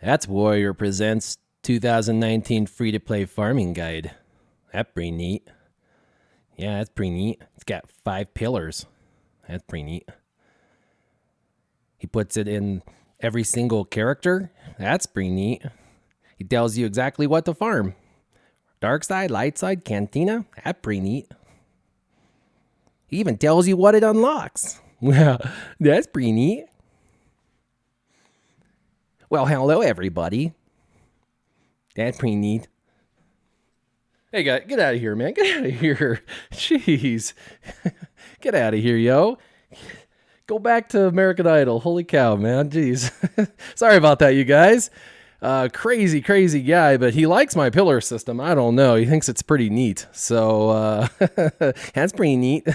That's Warrior Presents 2019 free-to-play farming guide. That's pretty neat. Yeah, that's pretty neat. It's got 5 pillars. That's pretty neat. He puts it in every single character. That's pretty neat. He tells you exactly what to farm. Dark side, light side, cantina. That's pretty neat. He even tells you what it unlocks. Well, that's pretty neat. Well, hello, everybody. That's pretty neat. Hey, guys, get out of here, man. Get out of here. Jeez. Get out of here, yo. Go back to American Idol. Holy cow, man. Jeez. Sorry about that, you guys. Crazy guy, but he likes my pillar system. I don't know. He thinks it's pretty neat. So, that's pretty neat.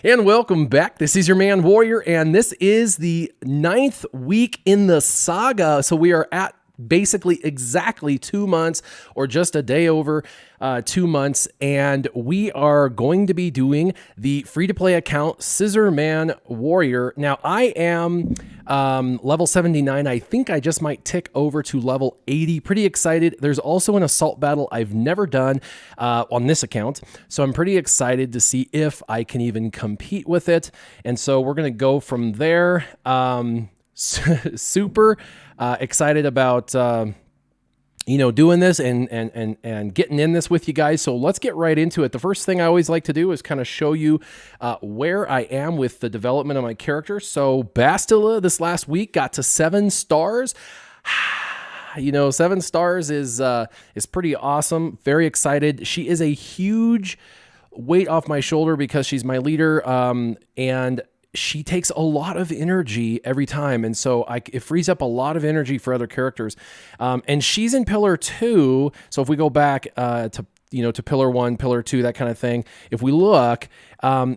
And welcome back. This is your man Warrior, and this is the 9th week in the saga. So we are at basically exactly 2 months, or just a day over 2 months, and we are going to be doing the free-to-play account Scissorman Warrior. Now I am level 79. I think I just might tick over to level 80. Pretty excited. There's also an assault battle I've never done on this account, so I'm pretty excited to see if I can even compete with it. And so we're going to go from there. Super excited about doing this and getting in this with you guys. So let's get right into it. The first thing I always like to do is kind of show you where I am with the development of my character. So Bastila this last week got to 7 stars. 7 stars is pretty awesome. Very excited. She is a huge weight off my shoulder because she's my leader, and she takes a lot of energy every time, and so it frees up a lot of energy for other characters. And she's in Pillar 2, so if we go back to Pillar 1, Pillar 2, that kind of thing, if we look,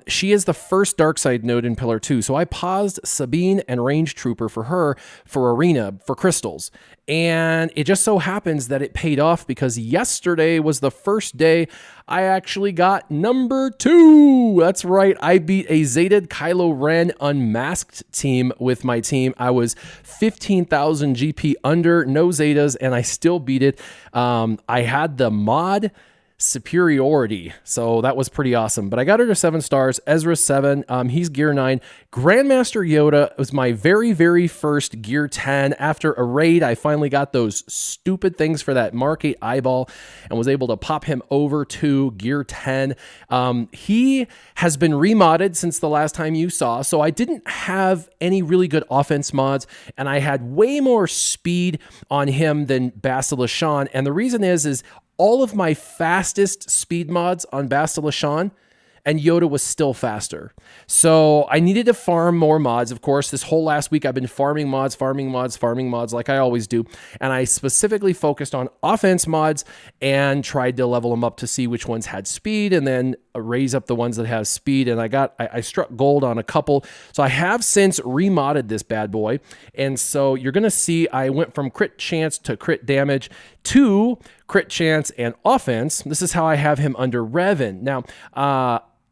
she is the first dark side node in Pillar 2. So I paused Sabine and Range Trooper for her for Arena, for crystals. And it just so happens that it paid off because yesterday was the first day I actually got number 2. That's right. I beat a Zeta Kylo Ren unmasked team with my team. I was 15,000 GP under, no Zetas, and I still beat it. I had the mod superiority, so that was pretty awesome. But I got her to 7 stars. Ezra 7, he's gear 9. Grandmaster Yoda was my very first gear 10. After a raid, I finally got those stupid things for that Mark 8 eyeball and was able to pop him over to gear 10. He has been remodded since the last time you saw, so I didn't have any really good offense mods, and I had way more speed on him than Bastila Shan. And the reason is all of my fastest speed mods on Bastila Shan, and Yoda was still faster. So I needed to farm more mods. Of course, this whole last week I've been farming mods like I always do. And I specifically focused on offense mods and tried to level them up to see which ones had speed, and then raise up the ones that have speed. And I struck gold on a couple. So I have since remodded this bad boy. And so you're going to see I went from crit chance to crit damage to crit chance and offense. This is how I have him under Revin. Now,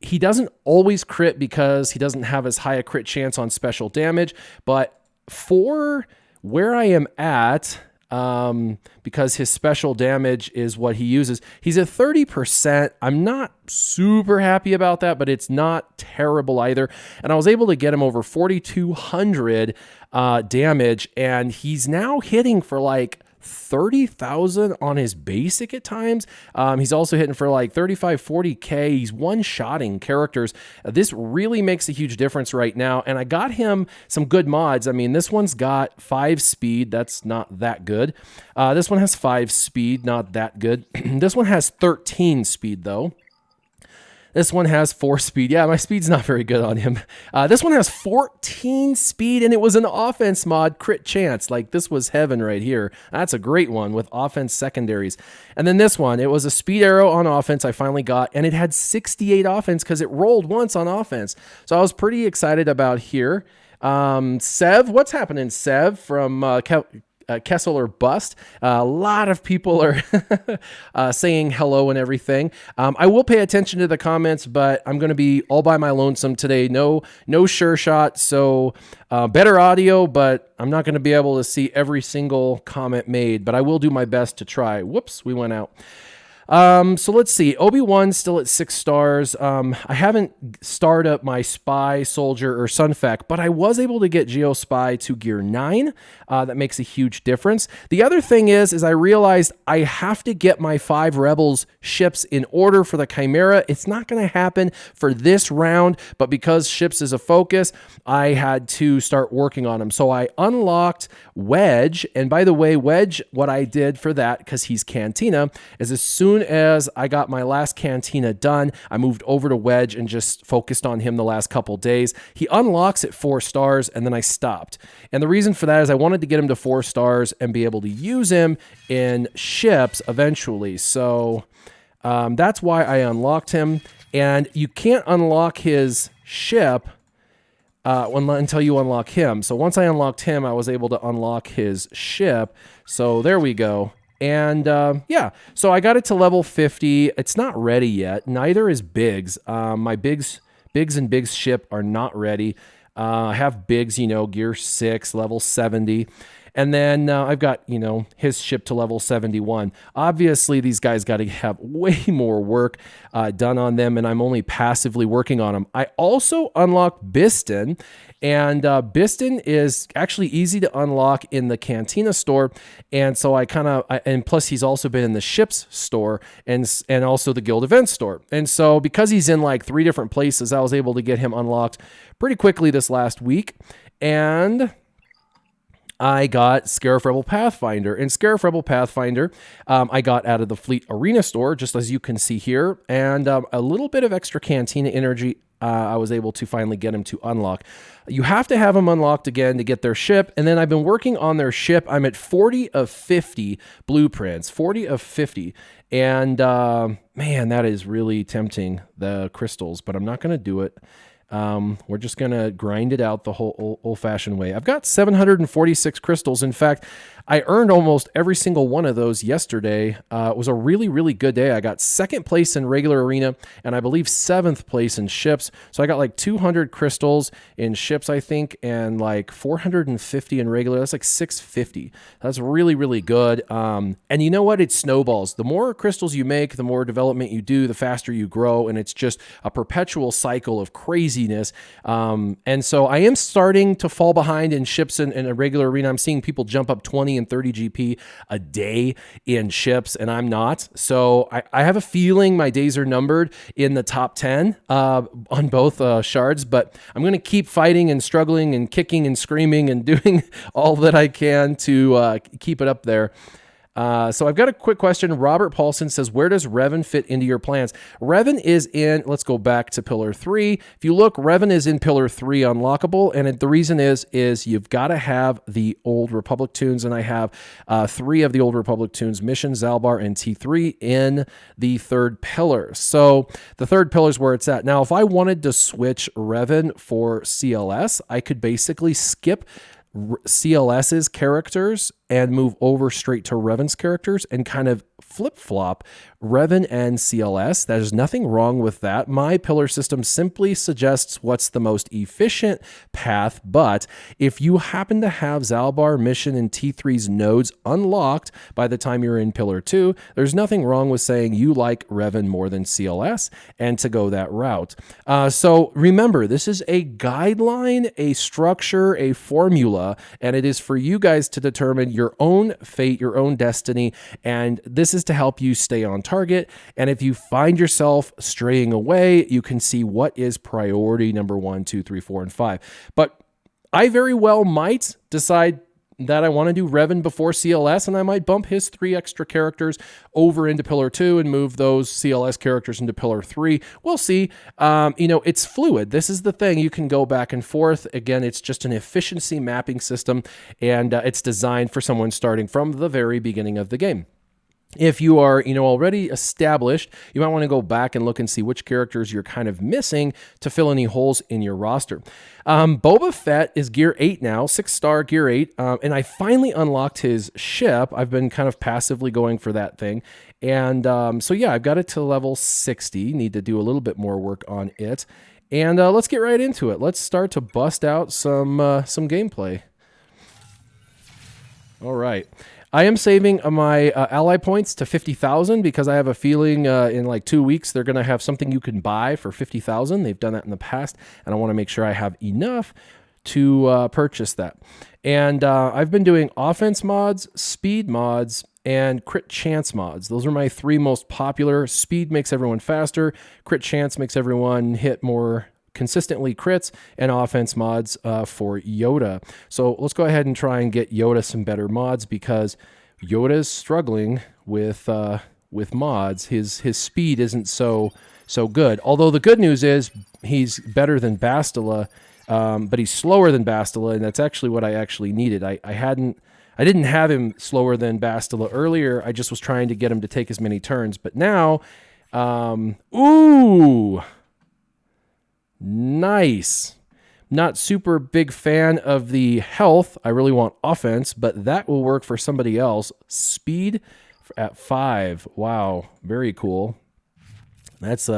he doesn't always crit because he doesn't have as high a crit chance on special damage, but for where I am at, because his special damage is what he uses, he's at 30%. I'm not super happy about that, but it's not terrible either. And I was able to get him over 4,200 damage, and he's now hitting for like 30,000 on his basic at times. He's also hitting for like 35, 40K. He's one-shotting characters. This really makes a huge difference right now. And I got him some good mods. I mean, this one's got 5 speed. That's not that good. This one has 5 speed. Not that good. This one has 13 speed though. This one has 4 speed. Yeah, my speed's not very good on him. This one has 14 speed, and it was an offense mod, crit chance. Like, this was heaven right here. That's a great one with offense secondaries. And then this one, it was a speed arrow on offense I finally got, and it had 68 offense because it rolled once on offense. So I was pretty excited about here. Sev, what's happening, Sev, from Kessel or bust. A lot of people are saying hello and everything. I will pay attention to the comments, but I'm going to be all by my lonesome today. No sure shot. So better audio, but I'm not going to be able to see every single comment made, but I will do my best to try. Whoops, we went out. So let's see. Obi-Wan still at 6 stars. I haven't started up my Spy, Soldier, or Sunfac, but I was able to get Geospy to gear 9. That makes a huge difference. The other thing is I realized I have to get my 5 Rebels ships in order for the Chimera. It's not going to happen for this round, but because ships is a focus, I had to start working on them. So I unlocked Wedge, and by the way, Wedge, what I did for that, because he's Cantina, is as soon as I got my last Cantina done, I moved over to Wedge and just focused on him the last couple days. He unlocks at 4 stars, and then I stopped. And the reason for that is I wanted to get him to 4 stars and be able to use him in ships eventually. So that's why I unlocked him. And you can't unlock his ship until you unlock him. So once I unlocked him, I was able to unlock his ship. So there we go. And yeah, so I got it to level 50. It's not ready yet. Neither is Biggs. My Biggs and Biggs ship are not ready. I have Biggs, gear 6, level 70. And then I've got, his ship to level 71. Obviously, these guys got to have way more work done on them, and I'm only passively working on them. I also unlocked Biston, and Biston is actually easy to unlock in the Cantina store. And so and plus he's also been in the ships store and also the guild event store. And so because he's in like 3 different places, I was able to get him unlocked pretty quickly this last week. And I got Scarif Rebel Pathfinder. And Scarif Rebel Pathfinder, I got out of the Fleet Arena store, just as you can see here. And a little bit of extra Cantina energy I was able to finally get him to unlock. You have to have them unlocked again to get their ship. And then I've been working on their ship. I'm at 40 of 50 blueprints, 40 of 50. And man, that is really tempting, the crystals, but I'm not going to do it. We're just going to grind it out the whole old-fashioned way. I've got 746 crystals. In fact, I earned almost every single one of those yesterday. It was a really, really good day. I got 2nd place in regular arena, and I believe 7th place in ships. So I got like 200 crystals in ships, I think, and like 450 in regular. That's like 650. That's really, really good. And you know what? It snowballs. The more crystals you make, the more development you do, the faster you grow, and it's just a perpetual cycle of craziness. And so I am starting to fall behind in ships in a regular arena. I'm seeing people jump up 20 and 30 GP a day in ships, and I'm not. So I have a feeling my days are numbered in the top 10 on both shards, but I'm going to keep fighting and struggling and kicking and screaming and doing all that I can to keep it up there. So I've got a quick question. Robert Paulson says, where does Revin fit into your plans? Revin is in, let's go back to Pillar 3. If you look, Revin is in Pillar 3 unlockable. And the reason is you've got to have the Old Republic tunes. And I have 3 of the Old Republic tunes, Mission, Zalbar, and T3 in the 3rd pillar. So the 3rd pillar is where it's at. Now, if I wanted to switch Revin for CLS, I could basically skip CLS's characters and move over straight to Revin's characters and kind of flip-flop Revin and CLS. There's nothing wrong with that. My pillar system simply suggests what's the most efficient path, but if you happen to have Zalbar, Mission, and T3's nodes unlocked by the time you're in Pillar 2, there's nothing wrong with saying you like Revin more than CLS and to go that route. So remember, this is a guideline, a structure, a formula, and it is for you guys to determine your own fate, your own destiny, and this is to help you stay on target. And if you find yourself straying away, you can see what is priority number 1, 2, 3, 4, and 5. But I very well might decide that I want to do Revin before CLS, and I might bump his 3 extra characters over into Pillar 2 and move those CLS characters into Pillar 3. We'll see. It's fluid. This is the thing. You can go back and forth. Again, it's just an efficiency mapping system, and it's designed for someone starting from the very beginning of the game. If you are, already established, you might want to go back and look and see which characters you're kind of missing to fill any holes in your roster. Boba Fett is gear 8 now, 6-star gear 8, and I finally unlocked his ship. I've been kind of passively going for that thing. And so yeah, I've got it to level 60. Need to do a little bit more work on it. And let's get right into it. Let's start to bust out some gameplay. All right. I am saving my ally points to 50,000 because I have a feeling in like 2 weeks they're going to have something you can buy for 50,000. They've done that in the past, and I want to make sure I have enough to purchase that. And I've been doing offense mods, speed mods, and crit chance mods. Those are my 3 most popular. Speed makes everyone faster. Crit chance makes everyone hit more consistently crits, and offense mods for Yoda. So let's go ahead and try and get Yoda some better mods because Yoda is struggling with mods. His speed isn't so good. Although the good news is he's better than Bastila, but he's slower than Bastila, and that's actually what I actually needed. I didn't have him slower than Bastila earlier. I just was trying to get him to take as many turns. But now, ooh. Nice. Not super big fan of the health. I really want offense, but that will work for somebody else. Speed at 5. Wow. Very cool. That's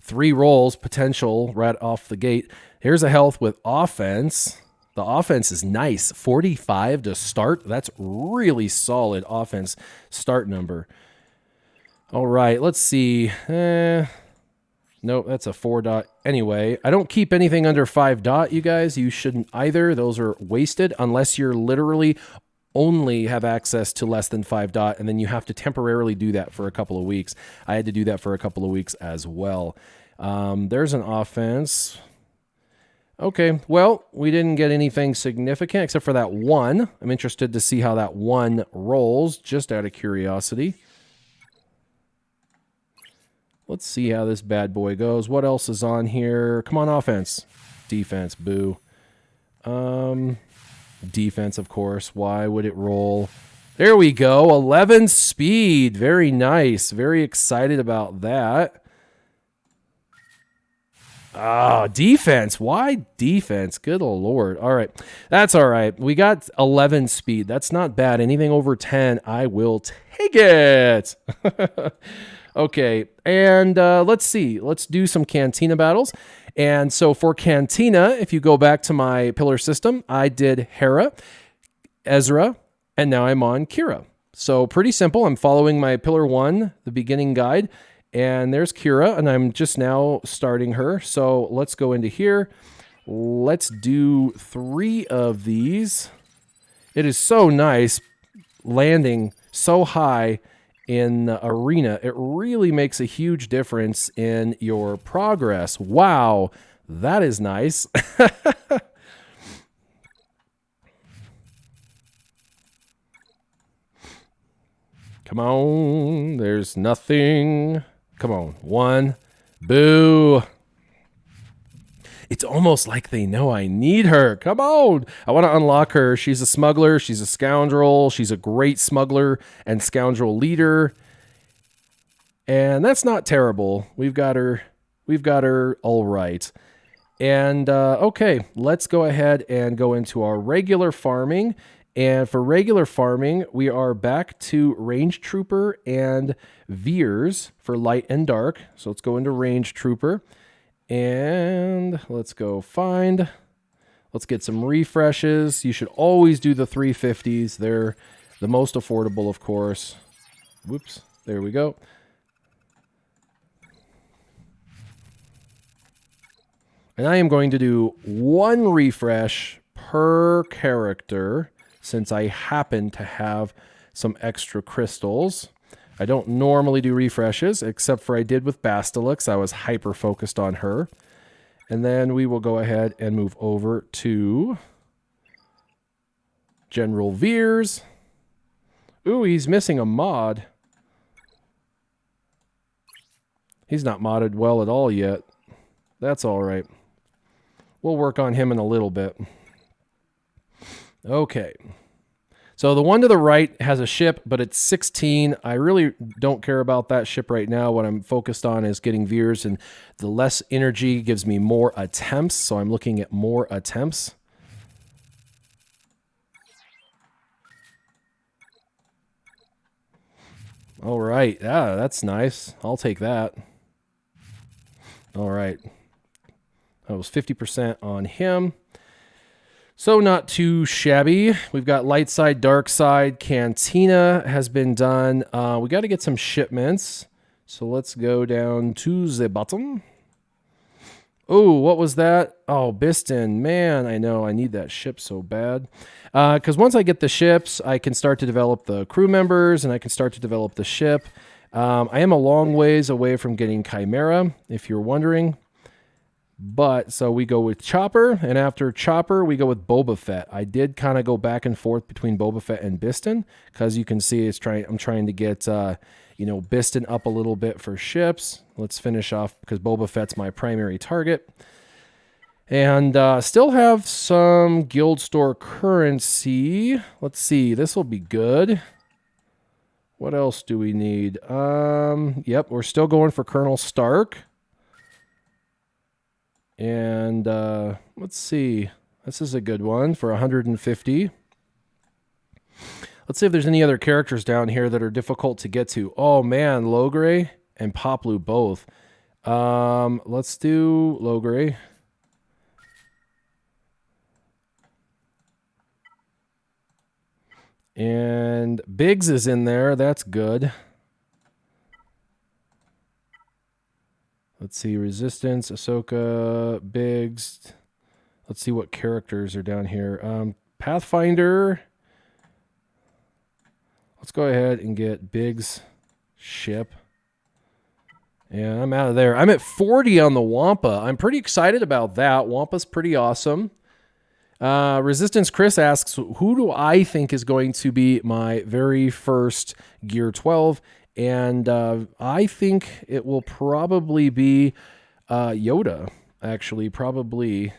3 rolls potential right off the gate. Here's a health with offense. The offense is nice. 45 to start. That's really solid offense start number. All right. Let's see. Nope, that's a 4 dot. Anyway, I don't keep anything under 5 dot, you guys. You shouldn't either. Those are wasted unless you're literally only have access to less than 5 dot, and then you have to temporarily do that for a couple of weeks. I had to do that for a couple of weeks as well. There's an offense. Okay, well, we didn't get anything significant except for that 1. I'm interested to see how that 1 rolls, just out of curiosity. Let's see how this bad boy goes. What else is on here? Come on, offense. Defense, boo. Defense, of course. Why would it roll? There we go. 11 speed. Very nice. Very excited about that. Defense. Why defense? Good Lord. All right. That's all right. We got 11 speed. That's not bad. Anything over 10, I will take it. Okay, and let's see. Let's do some Cantina Battles. And so for Cantina, if you go back to my pillar system, I did Hera, Ezra, and now I'm on Kira. So pretty simple. I'm following my pillar 1, the beginning guide, and there's Kira, and I'm just now starting her. So let's go into here. Let's do 3 of these. It is so nice landing so high in the arena. It really makes a huge difference in your progress. Wow, that is nice. Come on, there's nothing. Come on, 1. Boo. It's almost like they know I need her. Come on. I want to unlock her. She's a smuggler. She's a scoundrel. She's a great smuggler and scoundrel leader. And that's not terrible. We've got her. We've got her all right. And okay, let's go ahead and go into our regular farming. And for regular farming, we are back to Range Trooper and Veers for light and dark. So let's go into Range Trooper. And let's go find. Let's get some refreshes. You should always do the 350s. They're the most affordable, of course. Whoops. There we go. And I am going to do 1 refresh per character since I happen to have some extra crystals. I don't normally do refreshes, except for I did with Bastilix. I was hyper-focused on her. And then we will go ahead and move over to General Veers. Ooh, he's missing a mod. He's not modded well at all yet. That's all right. We'll work on him in a little bit. Okay. So the one to the right has a ship, but it's 16. I really don't care about that ship right now. What I'm focused on is getting Veers, and the less energy gives me more attempts. So I'm looking at more attempts. All right. Yeah, that's nice. I'll take that. All right. That was 50% on him. So not too shabby. We've got light side, dark side. Cantina has been done. We got to get some shipments. So let's go down to the bottom. Oh, what was that? Oh, Biston. Man, I know. I need that ship so bad. Because once I get the ships, I can start to develop the crew members, and I can start to develop the ship. I am a long ways away from getting Chimera, if you're wondering. But so we go with Chopper, and after Chopper, we go with Boba Fett. I did kind of go back and forth between Boba Fett and Biston, because you can see I'm trying to get Biston up a little bit for ships. Let's finish off because Boba Fett's my primary target, and still have some guild store currency. Let's see, this will be good. What else do we need? Yep, we're still going for Colonel Stark. And let's see. This is a good one for 150. Let's see if there's any other characters down here that are difficult to get to. Oh man, Logray and Poplu both. Let's do Logray. And Biggs is in there. That's good. Let's see, Resistance, Ahsoka, Biggs. Let's see what characters are down here. Pathfinder. Let's go ahead and get Biggs' ship. And I'm out of there. I'm at 40 on the Wampa. I'm pretty excited about that. Wampa's pretty awesome. Resistance Chris asks, who do I think is going to be my very first Gear 12? And I think it will probably be Yoda, actually, probably.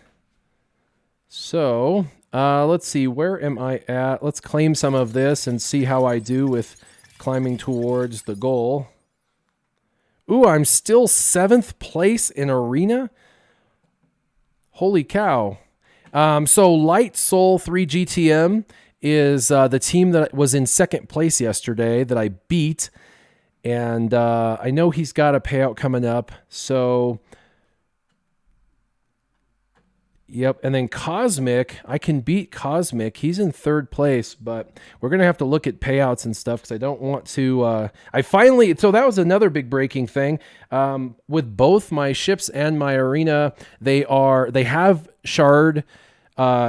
So let's see, where am I at? Let's claim some of this and see how I do with climbing towards the goal. Ooh, I'm still 7th place in Arena? Holy cow. So Light Soul 3 GTM is the team that was in 2nd place yesterday that I beat. And I know he's got a payout coming up. So, yep. And then Cosmic, I can beat Cosmic. He's in 3rd place, but we're going to have to look at payouts and stuff because I don't want to. So that was another big breaking thing. With both my ships and my arena, they have shard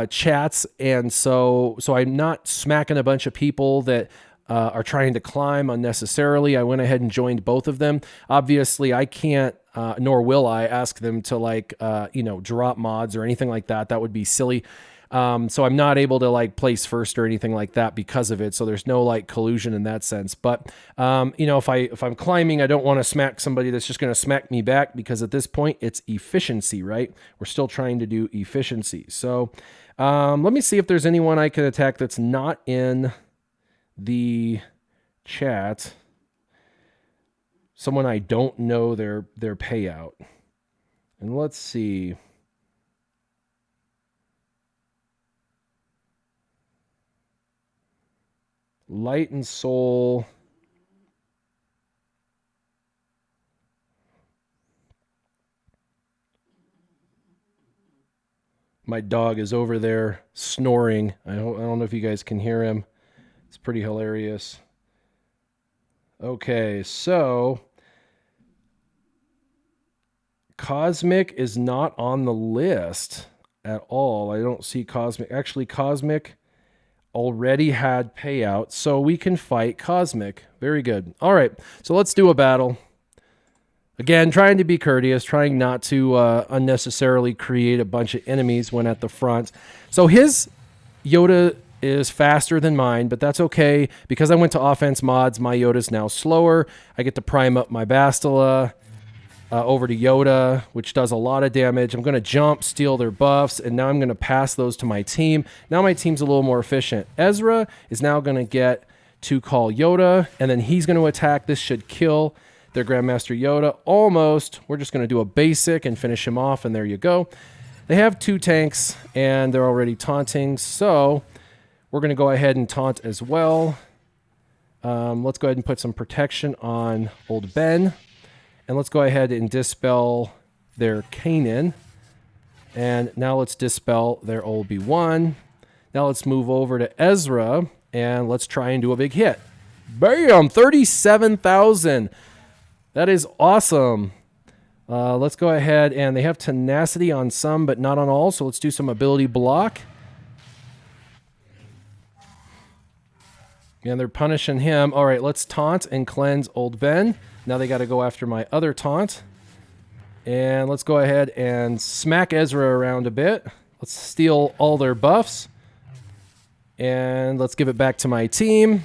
chats. And so I'm not smacking a bunch of people that are trying to climb unnecessarily. I went ahead and joined both of them. Obviously, I can't, nor will I ask them to drop mods or anything like that. That would be silly. So I'm not able to place first or anything like that because of it. So there's no collusion in that sense. But if I'm climbing, I don't want to smack somebody that's just going to smack me back, because at this point it's efficiency, right? We're still trying to do efficiency. So let me see if there's anyone I can attack that's not in the chat. Someone I don't know their payout. And let's see. Light and Soul. My dog is over there snoring. I don't know if you guys can hear him. It's pretty hilarious. Okay, so Cosmic is not on the list at all. I don't see Cosmic. Actually, Cosmic already had payout, so we can fight Cosmic. Very good. All right, so let's do a battle. Again, trying to be courteous, trying not to unnecessarily create a bunch of enemies when at the front. So his Yoda is faster than mine, but that's okay. Because I went to offense mods, my Yoda's now slower. I get to prime up my Bastila. over to Yoda, which does a lot of damage. I'm going to jump, steal their buffs, and now I'm going to pass those to my team. Now my team's a little more efficient. Ezra is now going to get to call Yoda, and then he's going to attack. This should kill their Grandmaster Yoda. Almost. We're just going to do a basic and finish him off, and there you go. They have 2 tanks, and they're already taunting, so we're going to go ahead and taunt as well. Let's go ahead and put some protection on old Ben. And let's go ahead and dispel their Kanan. And now let's dispel their old B1. Now let's move over to Ezra, and let's try and do a big hit. Bam! 37,000. That is awesome. Let's go ahead, and they have tenacity on some, but not on all, so let's do some ability block. And they're punishing him. All right, let's taunt and cleanse old Ben. Now they got to go after my other taunt. And let's go ahead and smack Ezra around a bit. Let's steal all their buffs. And let's give it back to my team.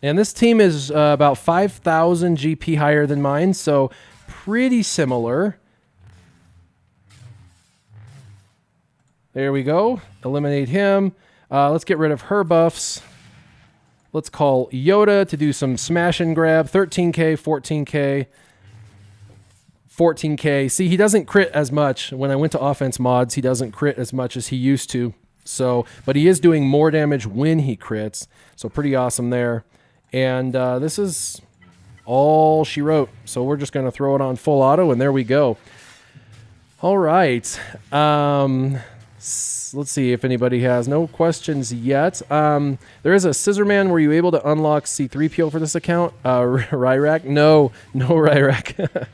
And this team is about 5,000 GP higher than mine, so pretty similar. There we go. Eliminate him. Let's get rid of her buffs. Let's call Yoda to do some smash and grab. 13k, 14k, 14k. See, he doesn't crit as much. When I went to offense mods, he doesn't crit as much as he used to. So, but he is doing more damage when he crits. So pretty awesome there. And this is all she wrote. So we're just going to throw it on full auto, and there we go. All right. Let's see if anybody has no questions yet. There is a Scissorman. Were you able to unlock C3PO for this account? Ryrak? No Ryrak.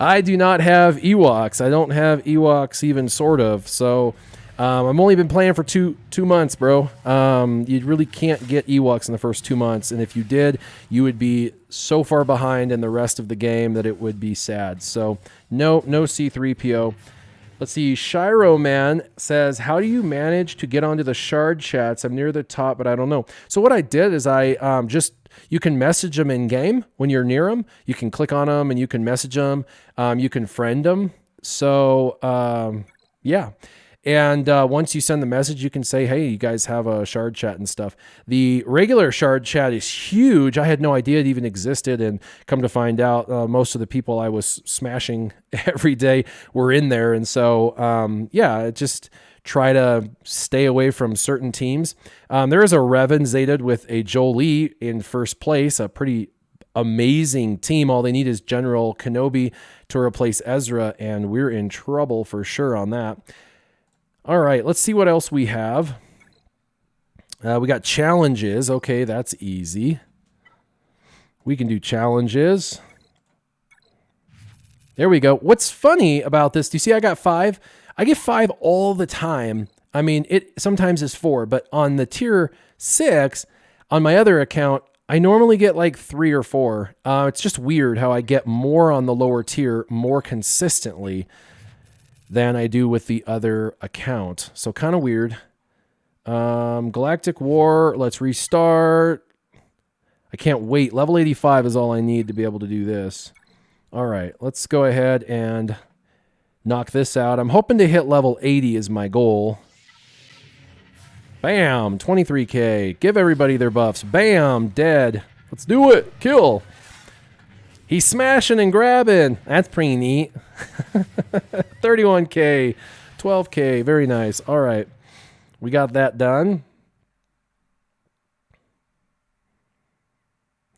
I do not have Ewoks. I don't have Ewoks even sort of. So I've only been playing for two months, bro. You really can't get Ewoks in the first 2 months. And if you did, you would be so far behind in the rest of the game that it would be sad. So no C3PO. Let's see, Shiro Man says, how do you manage to get onto the shard chats? I'm near the top, but I don't know. So what I did is I you can message them in game when you're near them. You can click on them and you can message them. You can friend them. So yeah. And once you send the message, you can say, hey, you guys have a shard chat and stuff. The regular shard chat is huge. I had no idea it even existed. And come to find out, most of the people I was smashing every day were in there. And so, yeah, just try to stay away from certain teams. There is a Revin Zated with a Jolie in first place, a pretty amazing team. All they need is General Kenobi to replace Ezra, and we're in trouble for sure on that. All right, let's see what else we have. We got challenges. Okay, that's easy. We can do challenges. There we go. What's funny about this, do you see I got 5? I get 5 all the time. I mean, it sometimes is 4, but on the tier 6, on my other account, I normally get like 3 or 4. It's just weird how I get more on the lower tier more consistently than I do with the other account. So kind of weird. Galactic War, let's restart. I can't wait. Level 85 is all I need to be able to do this. All right, let's go ahead and knock this out. I'm hoping to hit level 80 is my goal. Bam, 23k. Give everybody their buffs. Bam, dead. Let's do it. Kill. He's smashing and grabbing. That's pretty neat. 31k, 12k. Very nice. All right. We got that done.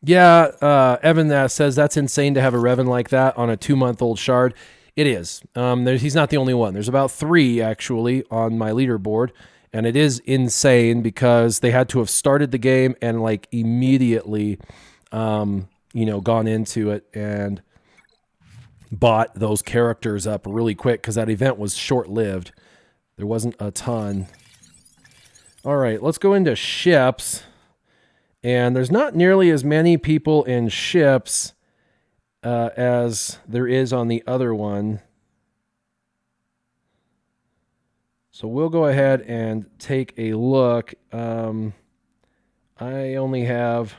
Yeah, Evan says that's insane to have a Revin like that on a 2-month-old shard. It is. He's not the only one. There's about 3, actually, on my leaderboard. And it is insane because they had to have started the game and, like, immediately... you know, gone into it and bought those characters up really quick because that event was short-lived. There wasn't a ton. All right, let's go into ships. And there's not nearly as many people in ships as there is on the other one. So we'll go ahead and take a look. I only have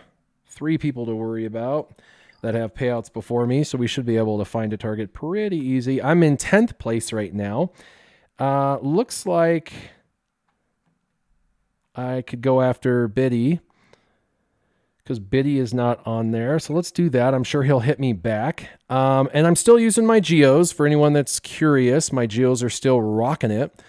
3 people to worry about. that have payouts before me, so we should be able to find a target pretty easy. I'm in 10th place right now. Looks like I could go after Pde, because Pde is not on there. So let's do that. I'm sure he'll hit me back. And I'm still using my geos. For anyone that's curious, my geos are still rocking it.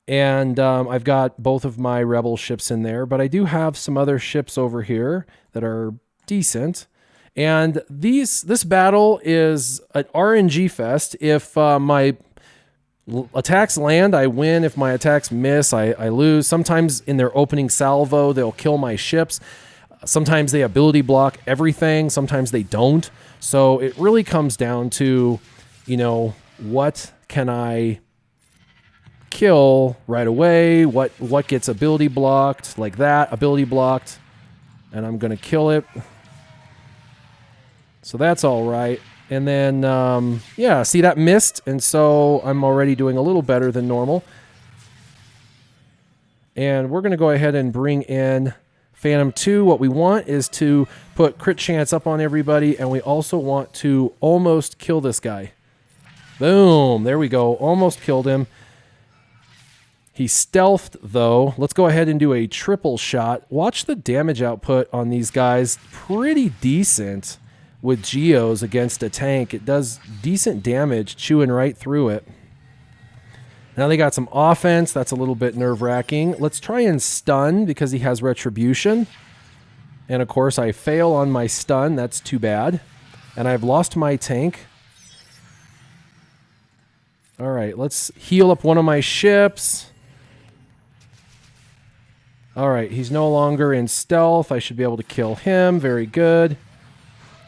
And I've got both of my rebel ships in there, but I do have some other ships over here that are decent. And this battle is an RNG fest. If my attacks land, I win. If my attacks miss, I lose. Sometimes in their opening salvo, they'll kill my ships. Sometimes they ability block everything. Sometimes they don't. So it really comes down to, you know, what can I kill right away? What gets ability blocked, like that, ability blocked, and I'm going to kill it. So that's all right. And then, yeah, see, that missed, and so I'm already doing a little better than normal. And we're going to go ahead and bring in Phantom 2. What we want is to put crit chance up on everybody, and we also want to almost kill this guy. Boom, there we go, almost killed him. He stealthed, though. Let's go ahead and do a triple shot. Watch the damage output on these guys. Pretty decent with geos against a tank. It does decent damage, chewing right through it. Now they got some offense. That's a little bit nerve-wracking. Let's try and stun because he has retribution. And, of course, I fail on my stun. That's too bad. And I've lost my tank. All right, let's heal up one of my ships. All right, he's no longer in stealth. I should be able to kill him. Very good.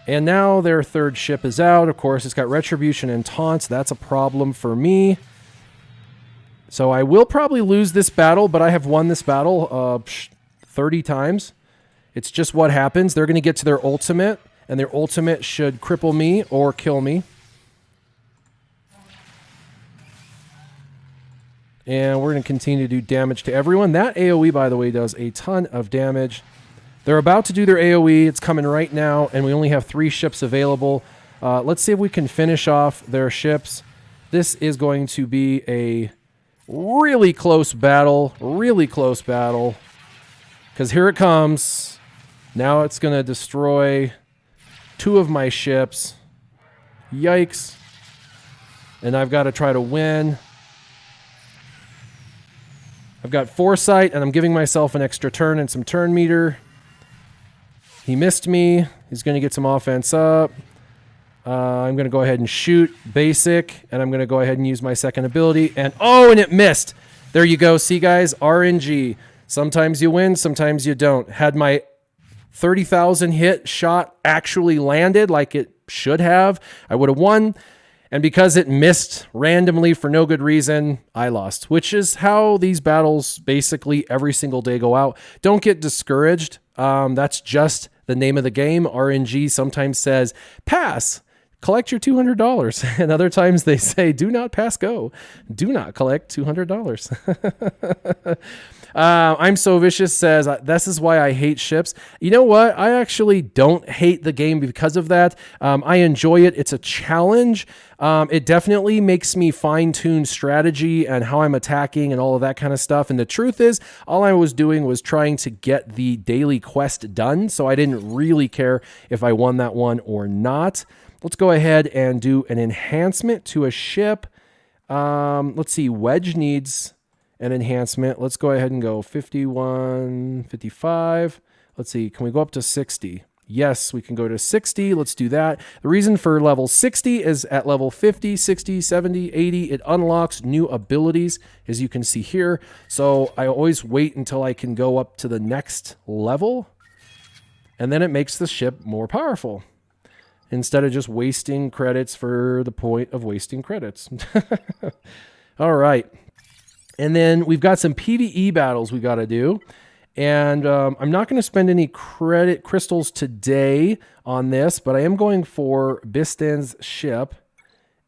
And now their third ship is out. Of course, it's got retribution and taunts. That's a problem for me. So I will probably lose this battle, but I have won this battle 30 times. It's just what happens. They're going to get to their ultimate, and their ultimate should cripple me or kill me. And we're going to continue to do damage to everyone. That AoE, by the way, does a ton of damage. They're about to do their AoE. It's coming right now, and we only have 3 ships available. Let's see if we can finish off their ships. This is going to be a really close battle. Really close battle. Because here it comes. Now it's going to destroy 2 of my ships. Yikes. And I've got to try to win. I've got foresight, and I'm giving myself an extra turn and some turn meter. He missed me. He's going to get some offense up. I'm going to go ahead and shoot basic, and I'm going to go ahead and use my second ability. And oh, and it missed. There you go. See, guys, RNG. Sometimes you win, sometimes you don't. Had my 30,000 hit shot actually landed like it should have, I would have won. And because it missed randomly for no good reason, I lost, which is how these battles basically every single day go out. Don't get discouraged. That's just the name of the game. RNG sometimes says, pass, collect your $200. And other times they say, do not pass go. Do not collect $200. I'm So Vicious says, this is why I hate ships. You know what? I actually don't hate the game because of that. I enjoy it. It's a challenge. It definitely makes me fine-tune strategy and how I'm attacking and all of that kind of stuff. And the truth is, all I was doing was trying to get the daily quest done. So I didn't really care if I won that one or not. Let's go ahead and do an enhancement to a ship. Let's see. Wedge needs an enhancement. Let's go ahead and go 51, 55. Let's see. Can we go up to 60? Yes, we can go to 60. Let's do that. The reason for level 60 is at level 50, 60, 70, 80, it unlocks new abilities, as you can see here. So I always wait until I can go up to the next level, and then it makes the ship more powerful instead of just wasting credits for the point of wasting credits. All right. And then we've got some PvE battles we got to do. And I'm not going to spend any credit crystals today on this, but I am going for Bistan's ship.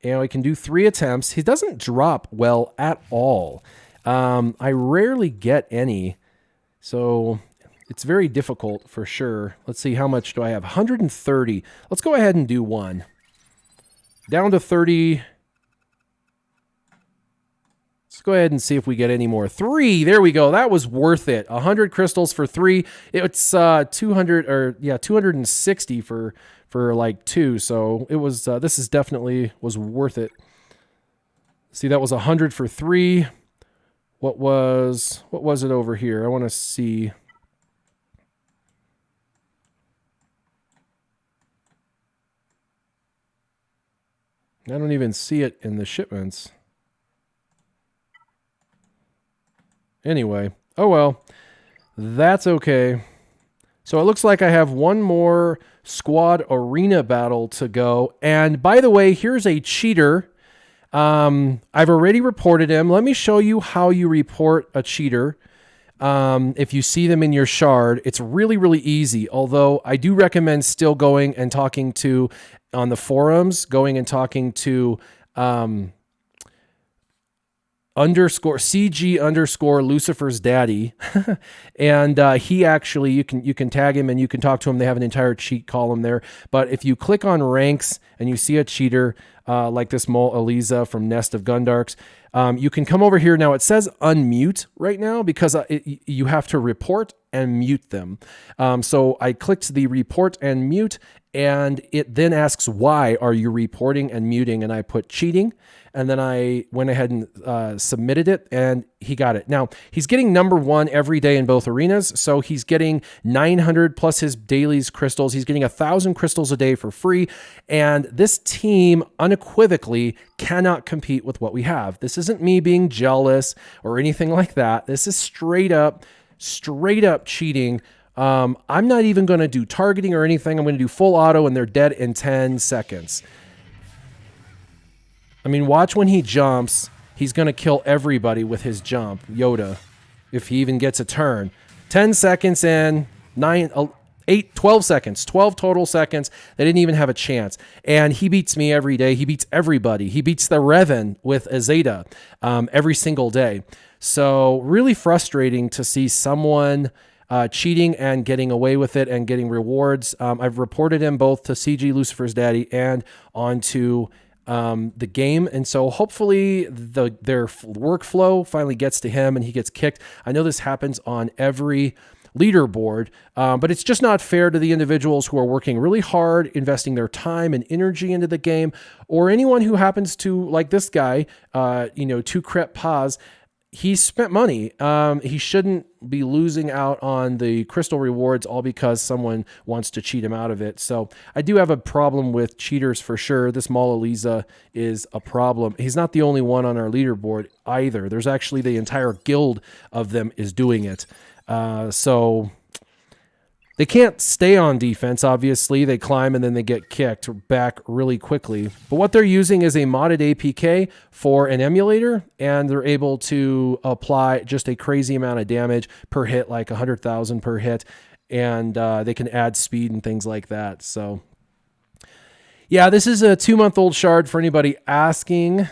And we can do 3 attempts. He doesn't drop well at all. I rarely get any. So it's very difficult for sure. Let's see, how much do I have? 130. Let's go ahead and do one. Down to 30. Let's go ahead and see if we get any more. 3. There we go. That was worth it. 100 crystals for 3. It's 200 or yeah, 260 for like 2. So it was this is definitely was worth it. See, that was 100 for 3. What was it over here? I want to see. I don't even see it in the shipments. Anyway, oh well, that's okay. So it looks like I have one more squad arena battle to go. And by the way, here's a cheater. I've already reported him. Let me show you how you report a cheater. If you see them in your shard, it's really, really easy. Although I do recommend still going and talking to, on the forums, going and talking to, _CG_ Lucifer's daddy. And, he actually, you can tag him and you can talk to him. They have an entire cheat column there. But if you click on ranks and you see a cheater, like this Mole Eliza from Nest of Gundarks, you can come over here. Now it says unmute right now because you have to report and mute them. So I clicked the report and mute, and it then asks, why are you reporting and muting? And I put cheating, and then I went ahead and submitted it, and he got it. Now, he's getting #1 every day in both arenas, so he's getting 900 plus his dailies crystals. He's getting 1,000 crystals a day for free, and this team unequivocally cannot compete with what we have. This isn't me being jealous or anything like that. This is straight up cheating. I'm not even going to do targeting or anything. I'm going to do full auto, and they're dead in 10 seconds. I mean, watch when he jumps. He's going to kill everybody with his jump, Yoda, if he even gets a turn. 10 seconds in, 12 seconds, 12 total seconds. They didn't even have a chance. And he beats me every day. He beats everybody. He beats the Revin with a Zeta every single day. So really frustrating to see someone cheating and getting away with it and getting rewards. I've reported him both to CG Lucifer's daddy and onto the game, and so hopefully their workflow finally gets to him and he gets kicked. I know this happens on every leaderboard, but it's just not fair to the individuals who are working really hard, investing their time and energy into the game, or anyone who happens to, like this guy, 2Crep Paz. He spent money. He shouldn't be losing out on the crystal rewards all because someone wants to cheat him out of it. So I do have a problem with cheaters for sure. This Mole Eliza is a problem. He's not the only one on our leaderboard either. There's actually the entire guild of them is doing it. So they can't stay on defense, obviously. They climb and then they get kicked back really quickly. But what they're using is a modded APK for an emulator, and they're able to apply just a crazy amount of damage per hit, like 100,000 per hit, and they can add speed and things like that. So, yeah, this is a 2-month-old shard for anybody asking.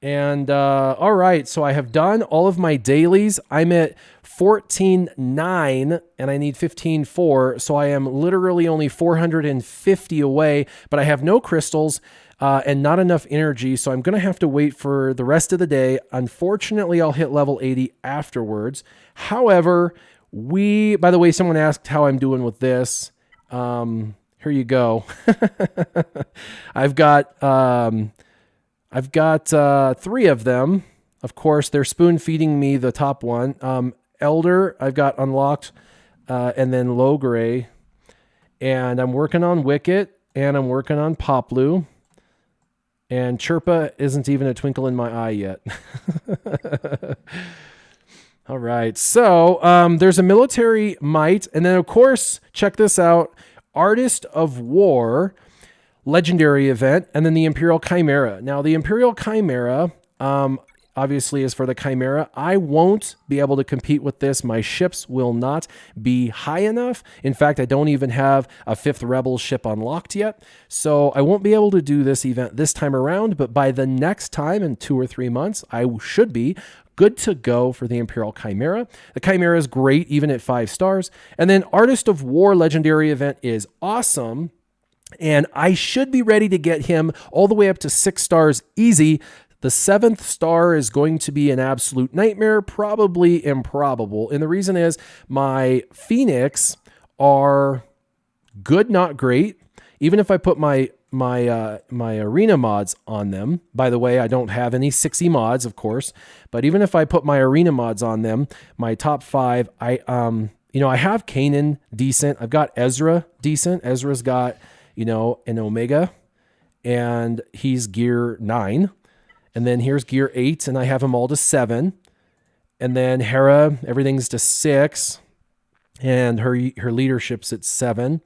And all right, so I have done all of my dailies. I'm at 14.9 and I need 15.4, so I am literally only 450 away, but I have no crystals and not enough energy, so I'm going to have to wait for the rest of the day. Unfortunately, I'll hit level 80 afterwards. However, by the way, someone asked how I'm doing with this. Here you go. I've got 3 of them. Of course, they're spoon feeding me the top one. Elder, I've got unlocked, and then low gray. And I'm working on Wicket, and I'm working on Poplu. And Chirpa isn't even a twinkle in my eye yet. All right, so there's a military might. And then, of course, check this out. Artist of War, legendary event, and then the Imperial Chimera. Now, the Imperial Chimera obviously is for the Chimera. I won't be able to compete with this. My ships will not be high enough. In fact, I don't even have a 5th Rebel ship unlocked yet, so I won't be able to do this event this time around, but by the next time in 2 or 3 months, I should be. good to go for the Imperial Chimera. The Chimera is great even at 5 stars. And then Artist of War legendary event is awesome. And I should be ready to get him all the way up to 6 stars easy. The 7th star is going to be an absolute nightmare, probably improbable. And the reason is my Phoenix are good, not great. Even if I put my arena mods on them, by the way, I don't have any 6E mods, of course, but even if I put my arena mods on them, my top 5, I have Kanan decent. I've got Ezra decent. Ezra's got, an Omega, and he's gear 9. And then here's gear 8, and I have them all to 7. And then Hera, everything's to 6, and her leadership's at 7.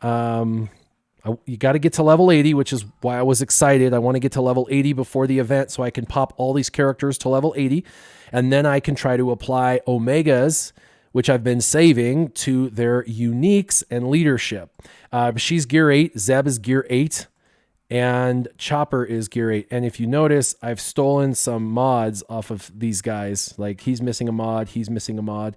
You got to get to level 80, which is why I was excited. I want to get to level 80 before the event so I can pop all these characters to level 80. And then I can try to apply Omegas, which I've been saving, to their uniques and leadership. She's gear 8. Zeb is gear 8. And Chopper is gear 8. And if you notice, I've stolen some mods off of these guys. Like he's missing a mod. He's missing a mod.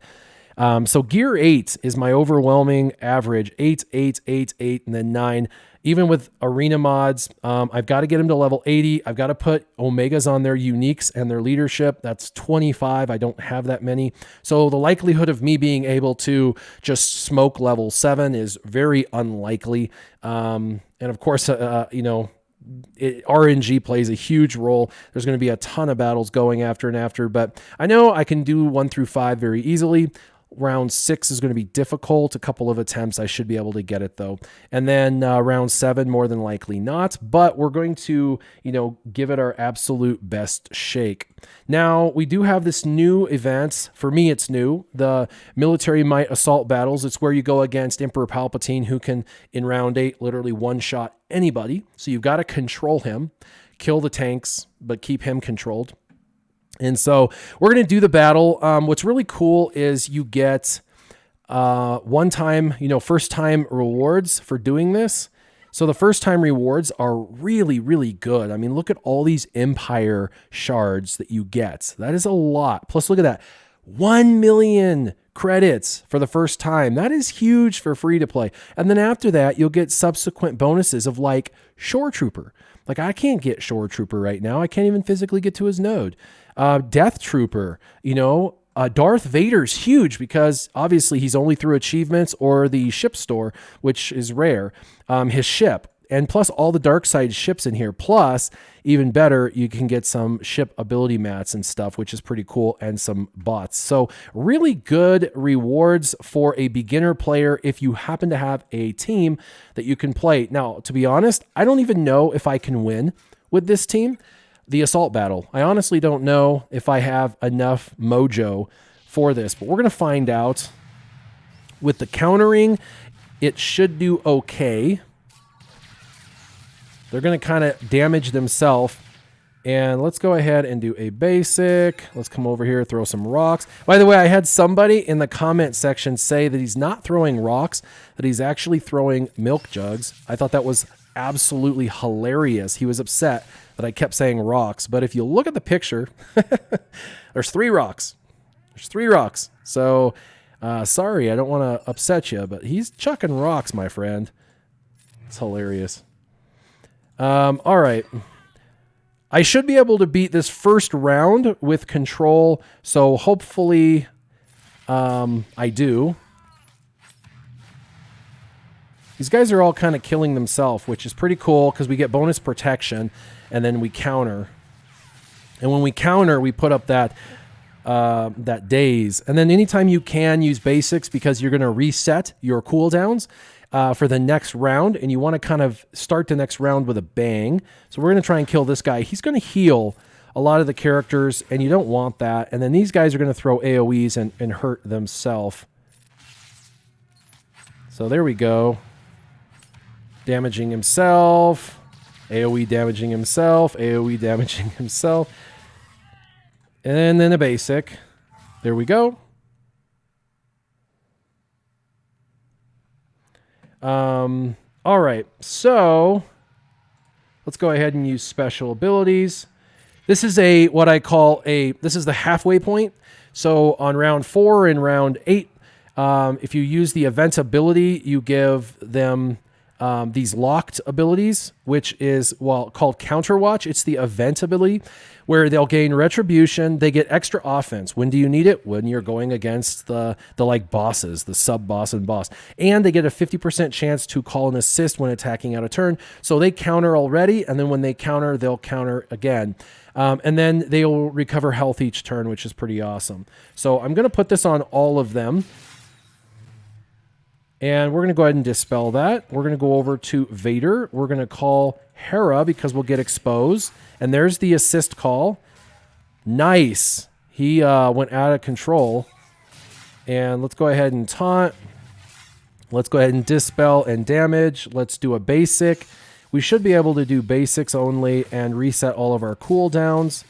So gear 8 is my overwhelming average. 8, 8, 8, 8, and then 9. Even with arena mods, I've got to get them to level 80. I've got to put Omegas on their uniques and their leadership. That's 25. I don't have that many. So the likelihood of me being able to just smoke level 7 is very unlikely. And of course, RNG plays a huge role. There's going to be a ton of battles going after, but I know I can do 1 through 5 very easily. Round 6 is going to be difficult. A couple of attempts, I should be able to get it though. And then round 7, more than likely not, but we're going to, give it our absolute best shake. Now, we do have this new event. For me, it's new. The Military Might Assault Battles. It's where you go against Emperor Palpatine, who can, in round 8, literally one-shot anybody. So you've got to control him, kill the tanks, but keep him controlled. And so we're going to do the battle. What's really cool is you get first time rewards for doing this. So the first time rewards are really, really good. I mean, look at all these Empire shards that you get. That is a lot. Plus, look at that. 1 million credits for the first time. That is huge for free to play. And then after that, you'll get subsequent bonuses of like Shore Trooper. Like I can't get Shore Trooper right now. I can't even physically get to his node. Death Trooper, Darth Vader's huge because obviously he's only through achievements or the ship store, which is rare. His ship, and plus all the dark side ships in here. Plus, even better, you can get some ship ability mats and stuff, which is pretty cool, and some bots. So really good rewards for a beginner player if you happen to have a team that you can play. Now, to be honest, I don't even know if I can win with this team. The assault battle. I honestly don't know if I have enough mojo for this, but we're going to find out. With the countering, it should do okay. They're going to kind of damage themselves. And let's go ahead and do a basic. Let's come over here, throw some rocks. By the way, I had somebody in the comment section say that he's not throwing rocks, that he's actually throwing milk jugs. I thought that was absolutely hilarious. He was upset that I kept saying rocks, but if you look at the picture, there's 3 rocks. There's 3 rocks. So, sorry, I don't want to upset you, but he's chucking rocks, my friend. It's hilarious. All right. I should be able to beat this first round with control, so hopefully I do. These guys are all kind of killing themselves, which is pretty cool because we get bonus protection and then we counter. And when we counter, we put up that daze. And then anytime you can use basics because you're going to reset your cooldowns for the next round, and you want to kind of start the next round with a bang. So we're going to try and kill this guy. He's going to heal a lot of the characters, and you don't want that. And then these guys are going to throw AoEs and hurt themselves. So there we go. Damaging himself. AoE damaging himself. AoE damaging himself. And then a basic. There we go. All right, so let's go ahead and use special abilities. This is what I call this is the halfway point. So on round 4 and round 8, if you use the event ability, you give them these locked abilities, which is called Counterwatch. It's the event ability where they'll gain retribution. They get extra offense. When do you need it? When you're going against the like bosses, the sub boss and boss. And they get a 50% chance to call an assist when attacking out of turn. So they counter already, and then when they counter, they'll counter again. And then they'll recover health each turn, which is pretty awesome. So I'm going to put this on all of them. And we're going to go ahead and dispel that. We're going to go over to Vader. We're going to call Hera because we'll get exposed. And there's the assist call. Nice. He went out of control. And let's go ahead and taunt. Let's go ahead and dispel and damage. Let's do a basic. We should be able to do basics only and reset all of our cooldowns.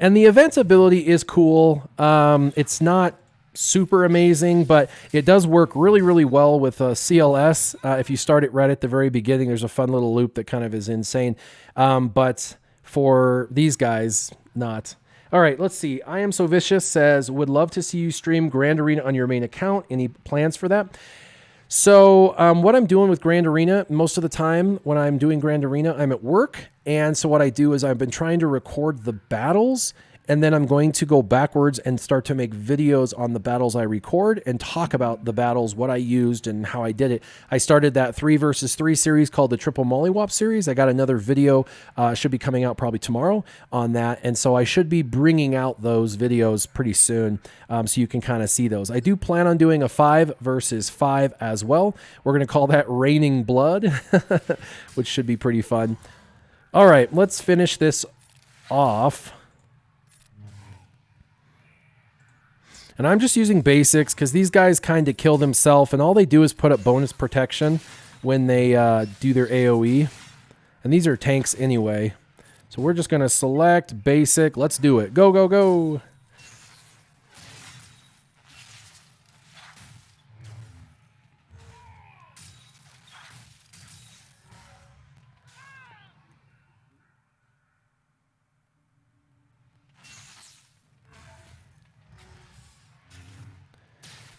And the event ability is cool. It's not super amazing, but it does work really, really well with CLS. If you start it right at the very beginning, there's a fun little loop that kind of is insane. But for these guys, not. All right, let's see. I Am So Vicious says, would love to see you stream Grand Arena on your main account. Any plans for that? So what I'm doing with Grand Arena, most of the time when I'm doing Grand Arena, I'm at work. And so what I do is I've been trying to record the battles, and then I'm going to go backwards and start to make videos on the battles I record and talk about the battles, what I used and how I did it. I started that 3 versus 3 series called the Triple Mollywop series. I got another video, should be coming out probably tomorrow on that. And so I should be bringing out those videos pretty soon, so you can kind of see those. I do plan on doing a 5 versus 5 as well. We're going to call that Raining Blood, which should be pretty fun. All right, let's finish this off. And I'm just using basics because these guys kind of kill themselves, and all they do is put up bonus protection when they do their AoE. And these are tanks anyway. So we're just going to select basic. Let's do it. Go, go, go.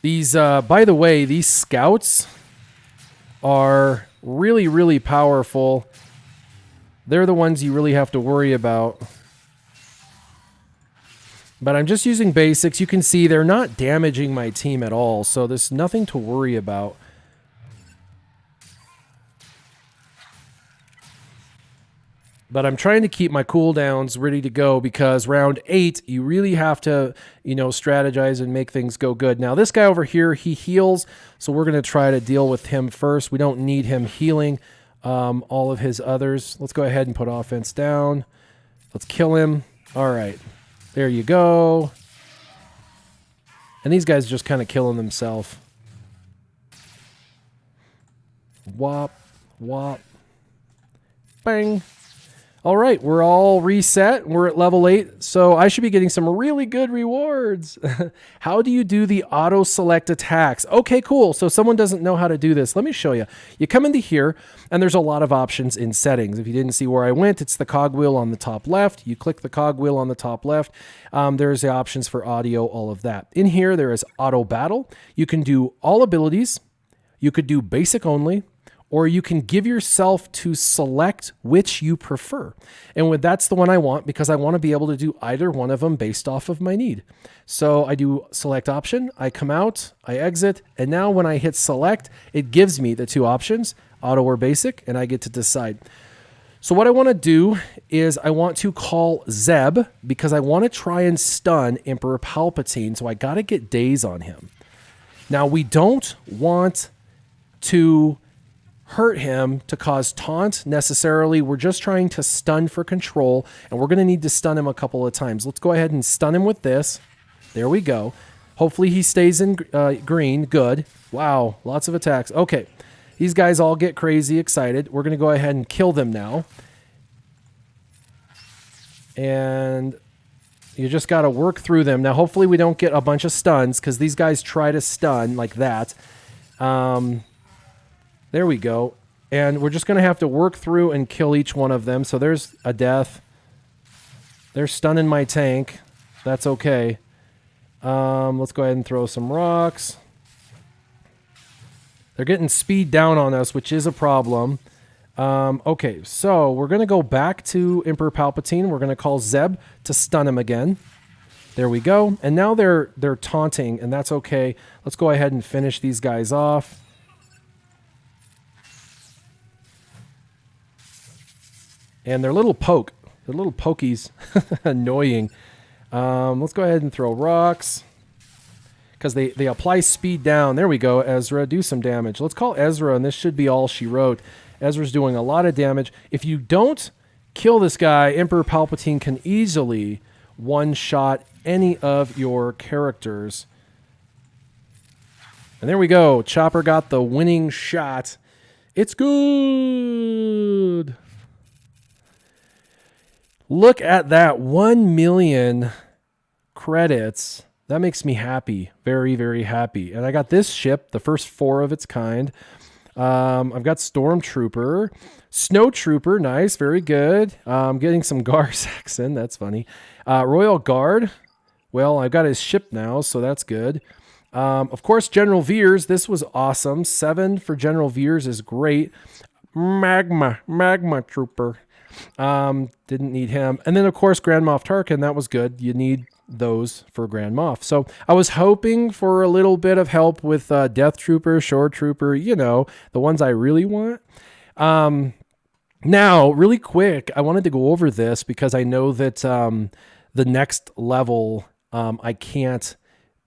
These, by the way, these scouts are really, really powerful. They're the ones you really have to worry about. But I'm just using basics. You can see they're not damaging my team at all, so there's nothing to worry about. But I'm trying to keep my cooldowns ready to go because round 8, you really have to, strategize and make things go good. Now, this guy over here, he heals, so we're going to try to deal with him first. We don't need him healing all of his others. Let's go ahead and put offense down. Let's kill him. All right. There you go. And these guys just kind of killing themselves. Whop, whop, bang. All right, we're all reset. We're at level 8, so I should be getting some really good rewards. How do you do the auto-select attacks? Okay, cool. So someone doesn't know how to do this. Let me show you. You come into here, and there's a lot of options in settings. If you didn't see where I went, it's the cogwheel on the top left. You click the cogwheel on the top left. There's the options for audio, all of that. In here, there is auto battle. You can do all abilities. You could do basic only. Or you can give yourself to select which you prefer. And that's the one I want because I want to be able to do either one of them based off of my need. So I do select option, I come out, I exit, and now when I hit select, it gives me the 2 options, auto or basic, and I get to decide. So what I want to do is I want to call Zeb because I want to try and stun Emperor Palpatine, so I got to get daze on him. Now we don't want to hurt him to cause taunt necessarily. We're just trying to stun for control, and we're going to need to stun him a couple of times. Let's go ahead and stun him with this. There we go. Hopefully he stays in green. Good. Wow, lots of attacks. Okay, these guys all get crazy excited. We're going to go ahead and kill them now. And you just got to work through them. Now, hopefully we don't get a bunch of stuns because these guys try to stun like that. There we go. And we're just going to have to work through and kill each one of them. So there's a death. They're stunning my tank. That's okay. Let's go ahead and throw some rocks. They're getting speed down on us, which is a problem. Okay, so we're going to go back to Emperor Palpatine. We're going to call Zeb to stun him again. There we go. And now they're taunting, and that's okay. Let's go ahead and finish these guys off. And they're little pokies. Annoying. Let's go ahead and throw rocks. Because they apply speed down. There we go, Ezra. Do some damage. Let's call Ezra, and this should be all she wrote. Ezra's doing a lot of damage. If you don't kill this guy, Emperor Palpatine can easily one-shot any of your characters. And there we go. Chopper got the winning shot. It's good. Look at that. 1 million credits. That makes me happy. Very, very happy. And I got this ship, the first 4 of its kind. I've got Stormtrooper. Snowtrooper. Nice. Very good. I'm getting some Gar Saxon. That's funny. Royal Guard. Well, I've got his ship now, so that's good. Of course, General Veers. This was awesome. 7 for General Veers is great. Magma Trooper. Didn't need him. And then, of course, Grand Moff Tarkin. That was good. You need those for Grand Moff. So I was hoping for a little bit of help with Death Trooper, Shore Trooper, you know, the ones I really want. Now, really quick, I wanted to go over this because I know that the next level I can't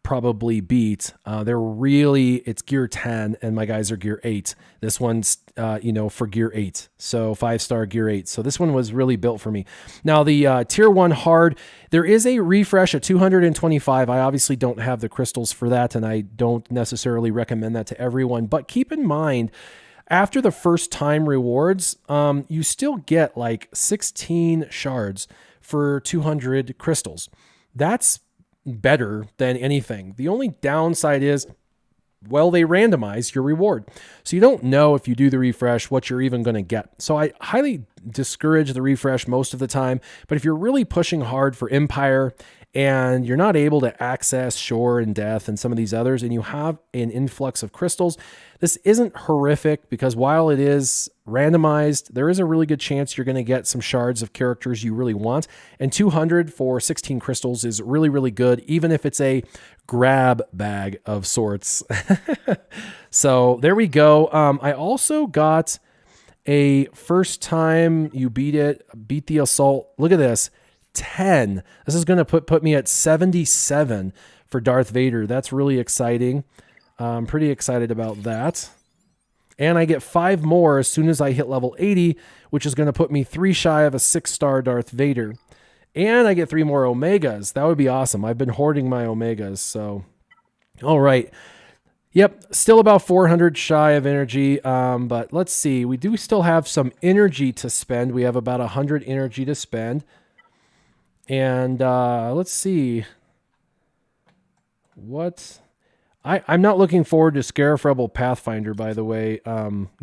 probably beat. It's gear 10 and my guys are gear 8. This one's, for gear 8. So 5-star gear 8. So this one was really built for me. Now the tier 1 hard, there is a refresh at 225. I obviously don't have the crystals for that and I don't necessarily recommend that to everyone, but keep in mind, after the first time rewards, you still get like 16 shards for 200 crystals. That's better than anything. The only downside is, well, they randomize your reward. So you don't know if you do the refresh what you're even going to get. So I highly discourage the refresh most of the time. But if you're really pushing hard for Empire and you're not able to access Shore and Death and some of these others, and you have an influx of crystals, this isn't horrific because while it is randomized, there is a really good chance you're going to get some shards of characters you really want. And 200 for 16 crystals is really, really good, even if it's a grab bag of sorts. So there we go. I also got a first time you beat the assault. Look at this. 10. This is going to put me at 77 for Darth Vader. That's really exciting. I'm pretty excited about that. And I get 5 more as soon as I hit level 80, which is going to put me 3 shy of a 6-star Darth Vader. And I get 3 more Omegas. That would be awesome. I've been hoarding my Omegas, so. All right. Yep, still about 400 shy of energy, but let's see. We do still have some energy to spend. We have about 100 energy to spend. And let's see what I'm not looking forward to Scarif Rebel Pathfinder, by the way,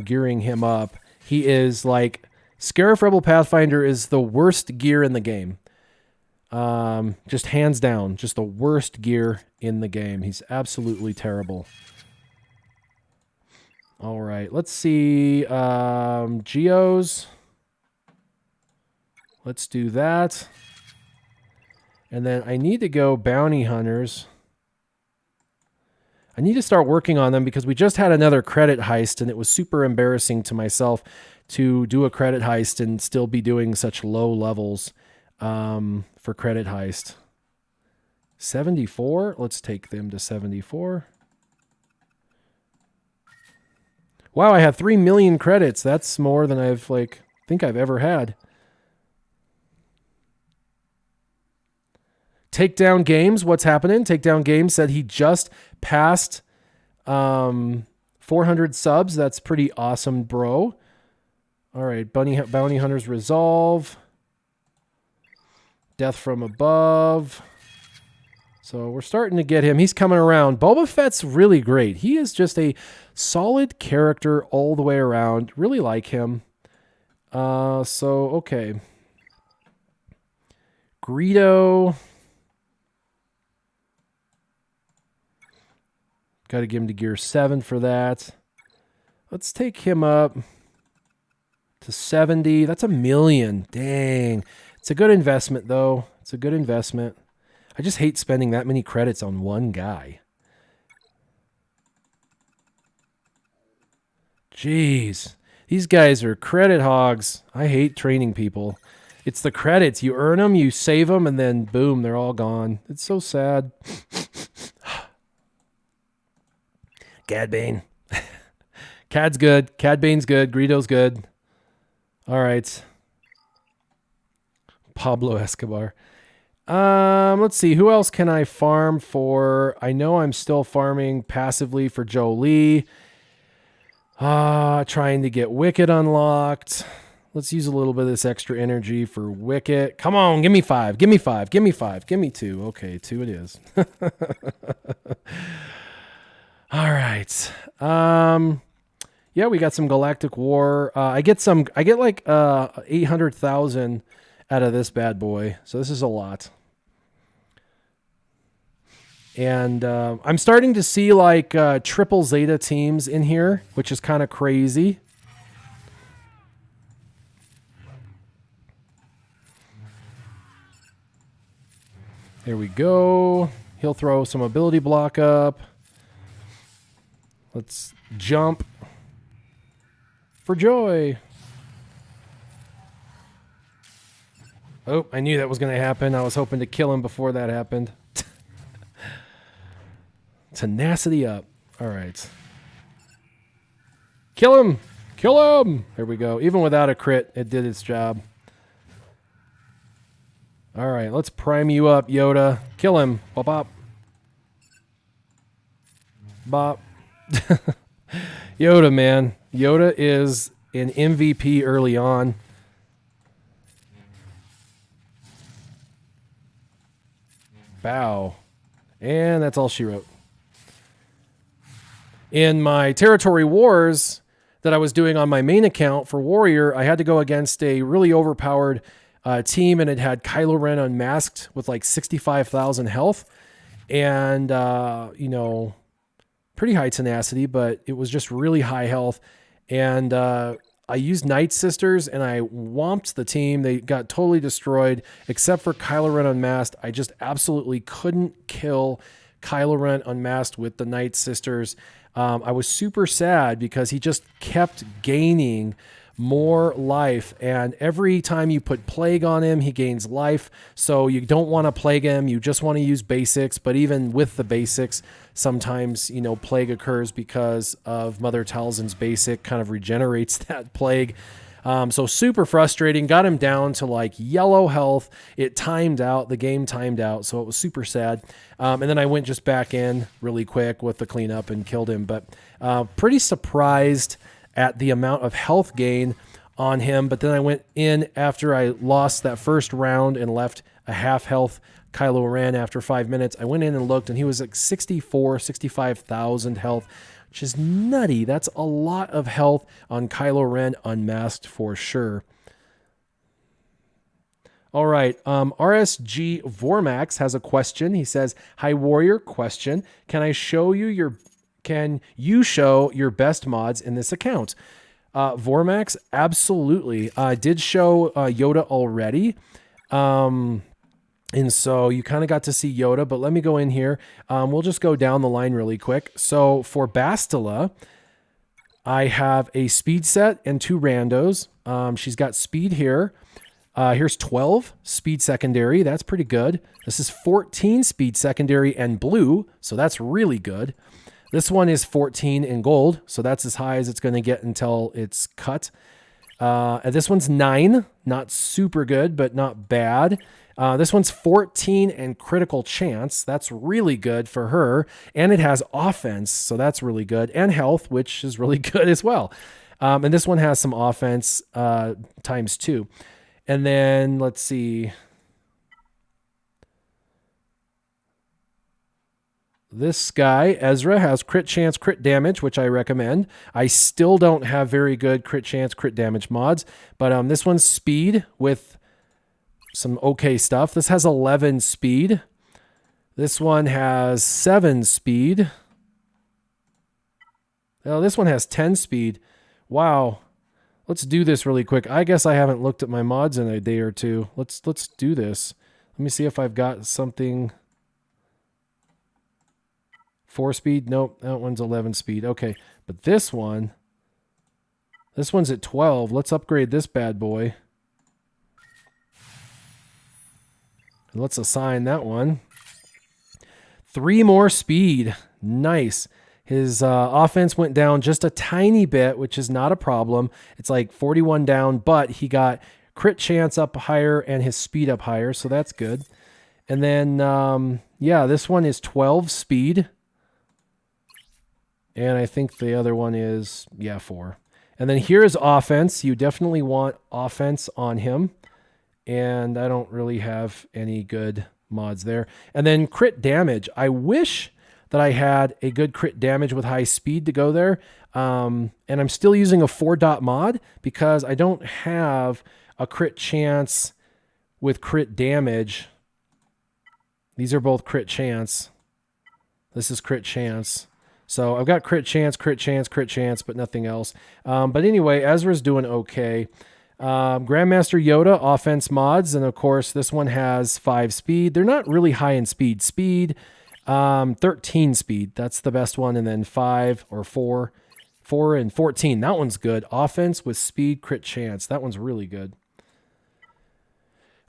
gearing him up. He is like Scarif Rebel Pathfinder is the worst gear in the game. Just hands down, just the worst gear in the game. He's absolutely terrible. All right, let's see. Geos. Let's do that. And then I need to go bounty hunters. I need to start working on them because we just had another credit heist and it was super embarrassing to myself to do a credit heist and still be doing such low levels for credit heist. 74. Let's take them to 74. Wow, I have 3 million credits. That's more than I've think I've ever had. Takedown Games, what's happening? Takedown Games said he just passed 400 subs. That's pretty awesome, bro. All right, Bounty Hunters Resolve. Death from Above. So we're starting to get him. He's coming around. Boba Fett's really great. He is just a solid character all the way around. Really like him. Okay. Greedo. Got to give him to gear 7 for that. Let's take him up to 70. That's $1 million. Dang. It's a good investment, though. It's a good investment. I just hate spending that many credits on one guy. Jeez. These guys are credit hogs. I hate training people. It's the credits. You earn them, you save them, and then boom, they're all gone. It's so sad. Cad Bane. Cad's good. Cad Bane's good. Greedo's good. All right. Pablo Escobar. Let's see. Who else can I farm for? I know I'm still farming passively for Jolie. Trying to get Wicket unlocked. Let's use a little bit of this extra energy for Wicket. Come on, give me 5. Give me 5. Give me 5. Give me 2. Okay, 2 it is. All right. Yeah, we got some Galactic War. I get like 800,000 out of this bad boy. So this is a lot. And I'm starting to see like triple Zeta teams in here, which is kind of crazy. There we go. He'll throw some ability block up. Let's jump for joy. Oh, I knew that was going to happen. I was hoping to kill him before that happened. Tenacity up. All right. Kill him. Kill him. There we go. Even without a crit, it did its job. All right, let's prime you up, Yoda. Kill him. Bop, bop. Bop. Yoda, man. Yoda is an MVP early on. Bow. And that's all she wrote. In my Territory Wars that I was doing on my main account for Warrior, I had to go against a really overpowered team, and it had Kylo Ren unmasked with like 65,000 health. And, pretty high tenacity, but it was just really high health. And I used Night Sisters, and I whomped the team. They got totally destroyed, except for Kylo Ren unmasked. I just absolutely couldn't kill Kylo Ren unmasked with the Night Sisters. I was super sad because he just kept gaining more life, and every time you put plague on him, he gains life. So you don't want to plague him. You just want to use basics, but even with the basics, sometimes, plague occurs because of Mother Talzin's basic kind of regenerates that plague. So super frustrating. Got him down to like yellow health. It timed out. The game timed out. So it was super sad. And then I went just back in really quick with the cleanup and killed him. But pretty surprised at the amount of health gain on him. But then I went in after I lost that first round and left a half health Kylo Ren after 5 minutes. I went in and looked, and he was like 65,000 health, which is nutty. That's a lot of health on Kylo Ren unmasked for sure. All right. RSG Vormax has a question. He says, "Hi Warrior, question. Can you show your best mods in this account?" Vormax, absolutely. I did show Yoda already. And so you kind of got to see Yoda, but let me go in here. We'll just go down the line really quick. So for Bastila, I have a speed set and 2 randos. She's got speed here. Here's 12 speed secondary. That's pretty good. This is 14 speed secondary and blue, so that's really good. This one is 14 in gold, so that's as high as it's going to get until it's cut. And this one's 9, not super good, but not bad. This one's 14 and critical chance. That's really good for her. And it has offense, so that's really good. And health, which is really good as well. And this one has some offense times 2. And then let's see. This guy, Ezra, has crit chance, crit damage, which I recommend. I still don't have very good crit chance, crit damage mods, but this one's speed with some okay stuff. This has 11 speed. This one has 7 speed. Oh, this one has 10 speed. Wow. Let's do this really quick. I guess I haven't looked at my mods in a day or two. Let's do this. Let me see if I've got something. 4 speed? Nope, that one's 11 speed. Okay, but this one's at 12. Let's upgrade this bad boy. And let's assign that one. 3 more speed. Nice. His offense went down just a tiny bit, which is not a problem. It's like 41 down, but he got crit chance up higher and his speed up higher, so that's good. And then, yeah, this one is 12 speed. And I think the other one is, yeah, 4. And then here's offense. You definitely want offense on him. And I don't really have any good mods there. And then crit damage. I wish that I had a good crit damage with high speed to go there. And I'm still using a 4-dot mod because I don't have a crit chance with crit damage. These are both crit chance. This is crit chance. So I've got crit chance, but nothing else. But anyway, Ezra's doing okay. Grandmaster Yoda, offense mods. And of course, this one has 5 speed. They're not really high in speed. 13 speed. That's the best one. And then 5 or 4 and 14. That one's good. Offense with speed, crit chance. That one's really good.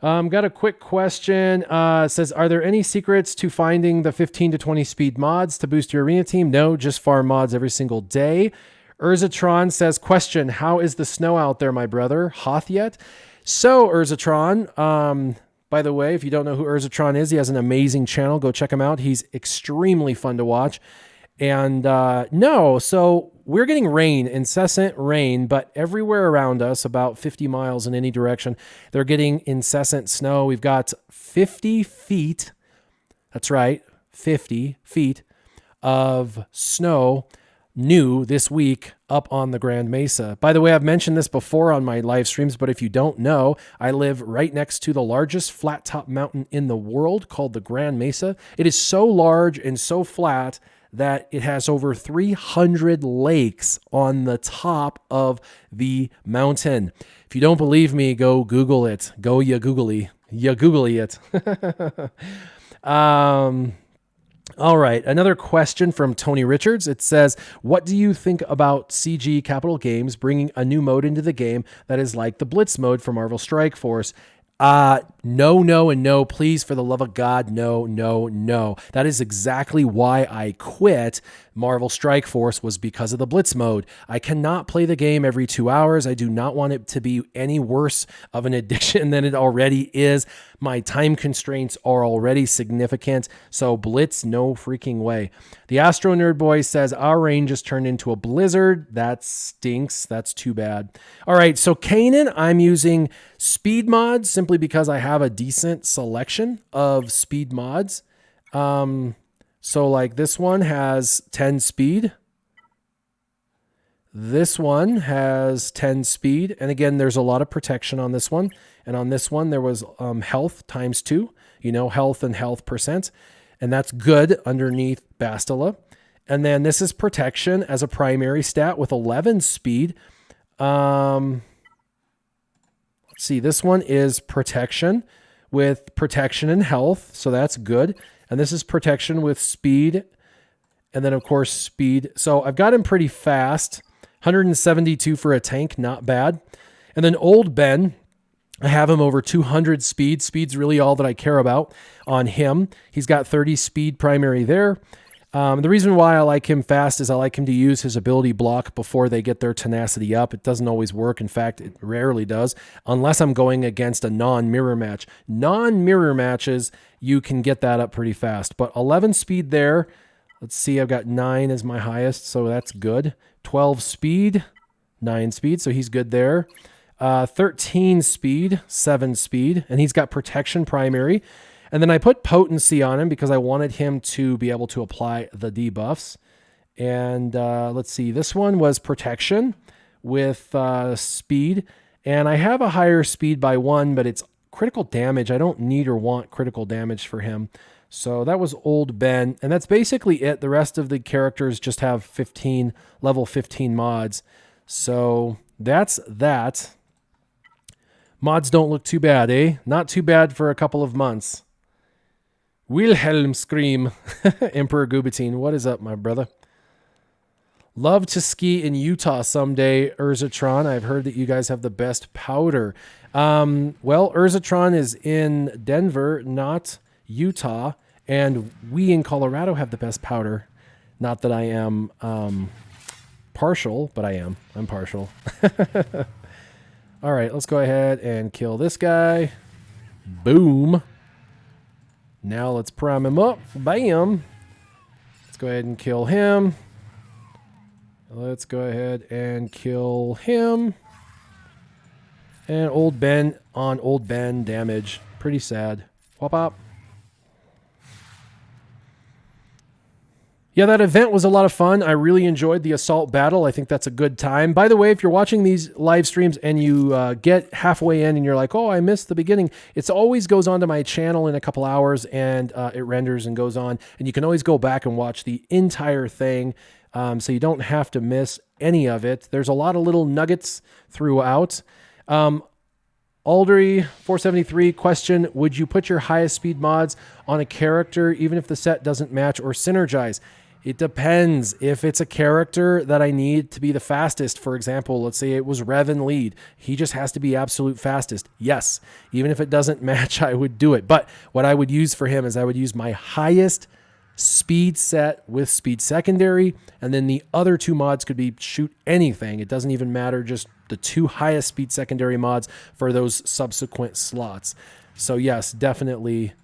Got a quick question. It says, are there any secrets to finding the 15 to 20 speed mods to boost your arena team? No, just farm mods every single day. Urzatron says, question, how is the snow out there, my brother? Hoth yet? So, Urzatron, by the way, if you don't know who Urzatron is, he has an amazing channel. Go check him out. He's extremely fun to watch. And no, so we're getting rain, incessant rain, but everywhere around us, about 50 miles in any direction, they're getting incessant snow. We've got 50 feet, that's right, 50 feet of snow new this week up on the Grand Mesa. By the way, I've mentioned this before on my live streams, but if you don't know, I live right next to the largest flat top mountain in the world called the Grand Mesa. It is so large and so flat that it has over 300 lakes on the top of the mountain. If you don't believe me, go Google it. Go ya googly it. All right, another question from Tony Richards. It says, what do you think about CG Capital Games bringing a new mode into the game that is like the Blitz mode for Marvel Strike Force? No, and no, please, for the love of God, no. That is exactly why I quit Marvel Strike Force, was because of the Blitz mode. I cannot play the game every 2 hours. I do not want it to be any worse of an addiction than it already is. My time constraints are already significant, so Blitz, no freaking way. The Astro Nerd Boy says, our rain just turned into a blizzard. That stinks. That's too bad. All right, so Kanan, I'm using speed mods simply because I have a decent selection of speed mods. So like this one has 10 speed. This one has 10 speed. And again, there's a lot of protection on this one. And on this one, there was health times 2, health and health percent. And that's good underneath Bastila. And then this is protection as a primary stat with 11 speed. Let's see, this one is protection with protection and health. So that's good. And this is protection with speed. And then, of course, speed. So I've got him pretty fast. 172 for a tank, not bad. And then Old Ben, I have him over 200 speed. Speed's really all that I care about on him. He's got 30 speed primary there. The reason why I like him fast is I like him to use his ability block before they get their tenacity up. It doesn't always work. In fact, it rarely does, unless I'm going against a non-mirror match. Non-mirror matches, you can get that up pretty fast. But 11 speed there. Let's see, I've got 9 as my highest, so that's good. 12 speed, 9 speed, so he's good there. 13 speed, 7 speed, and he's got protection primary. And then I put potency on him because I wanted him to be able to apply the debuffs. And let's see, this one was protection with speed. And I have a higher speed by 1, but it's critical damage. I don't need or want critical damage for him. So that was Old Ben. And that's basically it. The rest of the characters just have level 15 mods. So that's that. Mods don't look too bad, eh? Not too bad for a couple of months. Wilhelm Scream. Emperor Gubatine. What is up, my brother? Love to ski in Utah someday, Urzatron. I've heard that you guys have the best powder. Well, Urzatron is in Denver, not Utah. And we in Colorado have the best powder. Not that I am partial, but I am. I'm partial. All right, let's go ahead and kill this guy. Boom. Now let's prime him up. Bam. Let's go ahead and kill him. Let's go ahead and kill him. And Old Ben on Old Ben damage. Pretty sad. Whop up. Yeah, that event was a lot of fun. I really enjoyed the assault battle. I think that's a good time. By the way, if you're watching these live streams and you get halfway in and you're like, oh, I missed the beginning, it always goes onto my channel in a couple hours and it renders and goes on. And you can always go back and watch the entire thing so you don't have to miss any of it. There's a lot of little nuggets throughout. Aldry 473 question, would you put your highest speed mods on a character even if the set doesn't match or synergize? It depends. If it's a character that I need to be the fastest, for example, let's say it was Revin lead. He just has to be absolute fastest. Yes. Even if it doesn't match, I would do it. But what I would use for him is I would use my highest speed set with speed secondary. And then the other 2 mods could be shoot anything. It doesn't even matter. Just the 2 highest speed secondary mods for those subsequent slots. So yes, definitely.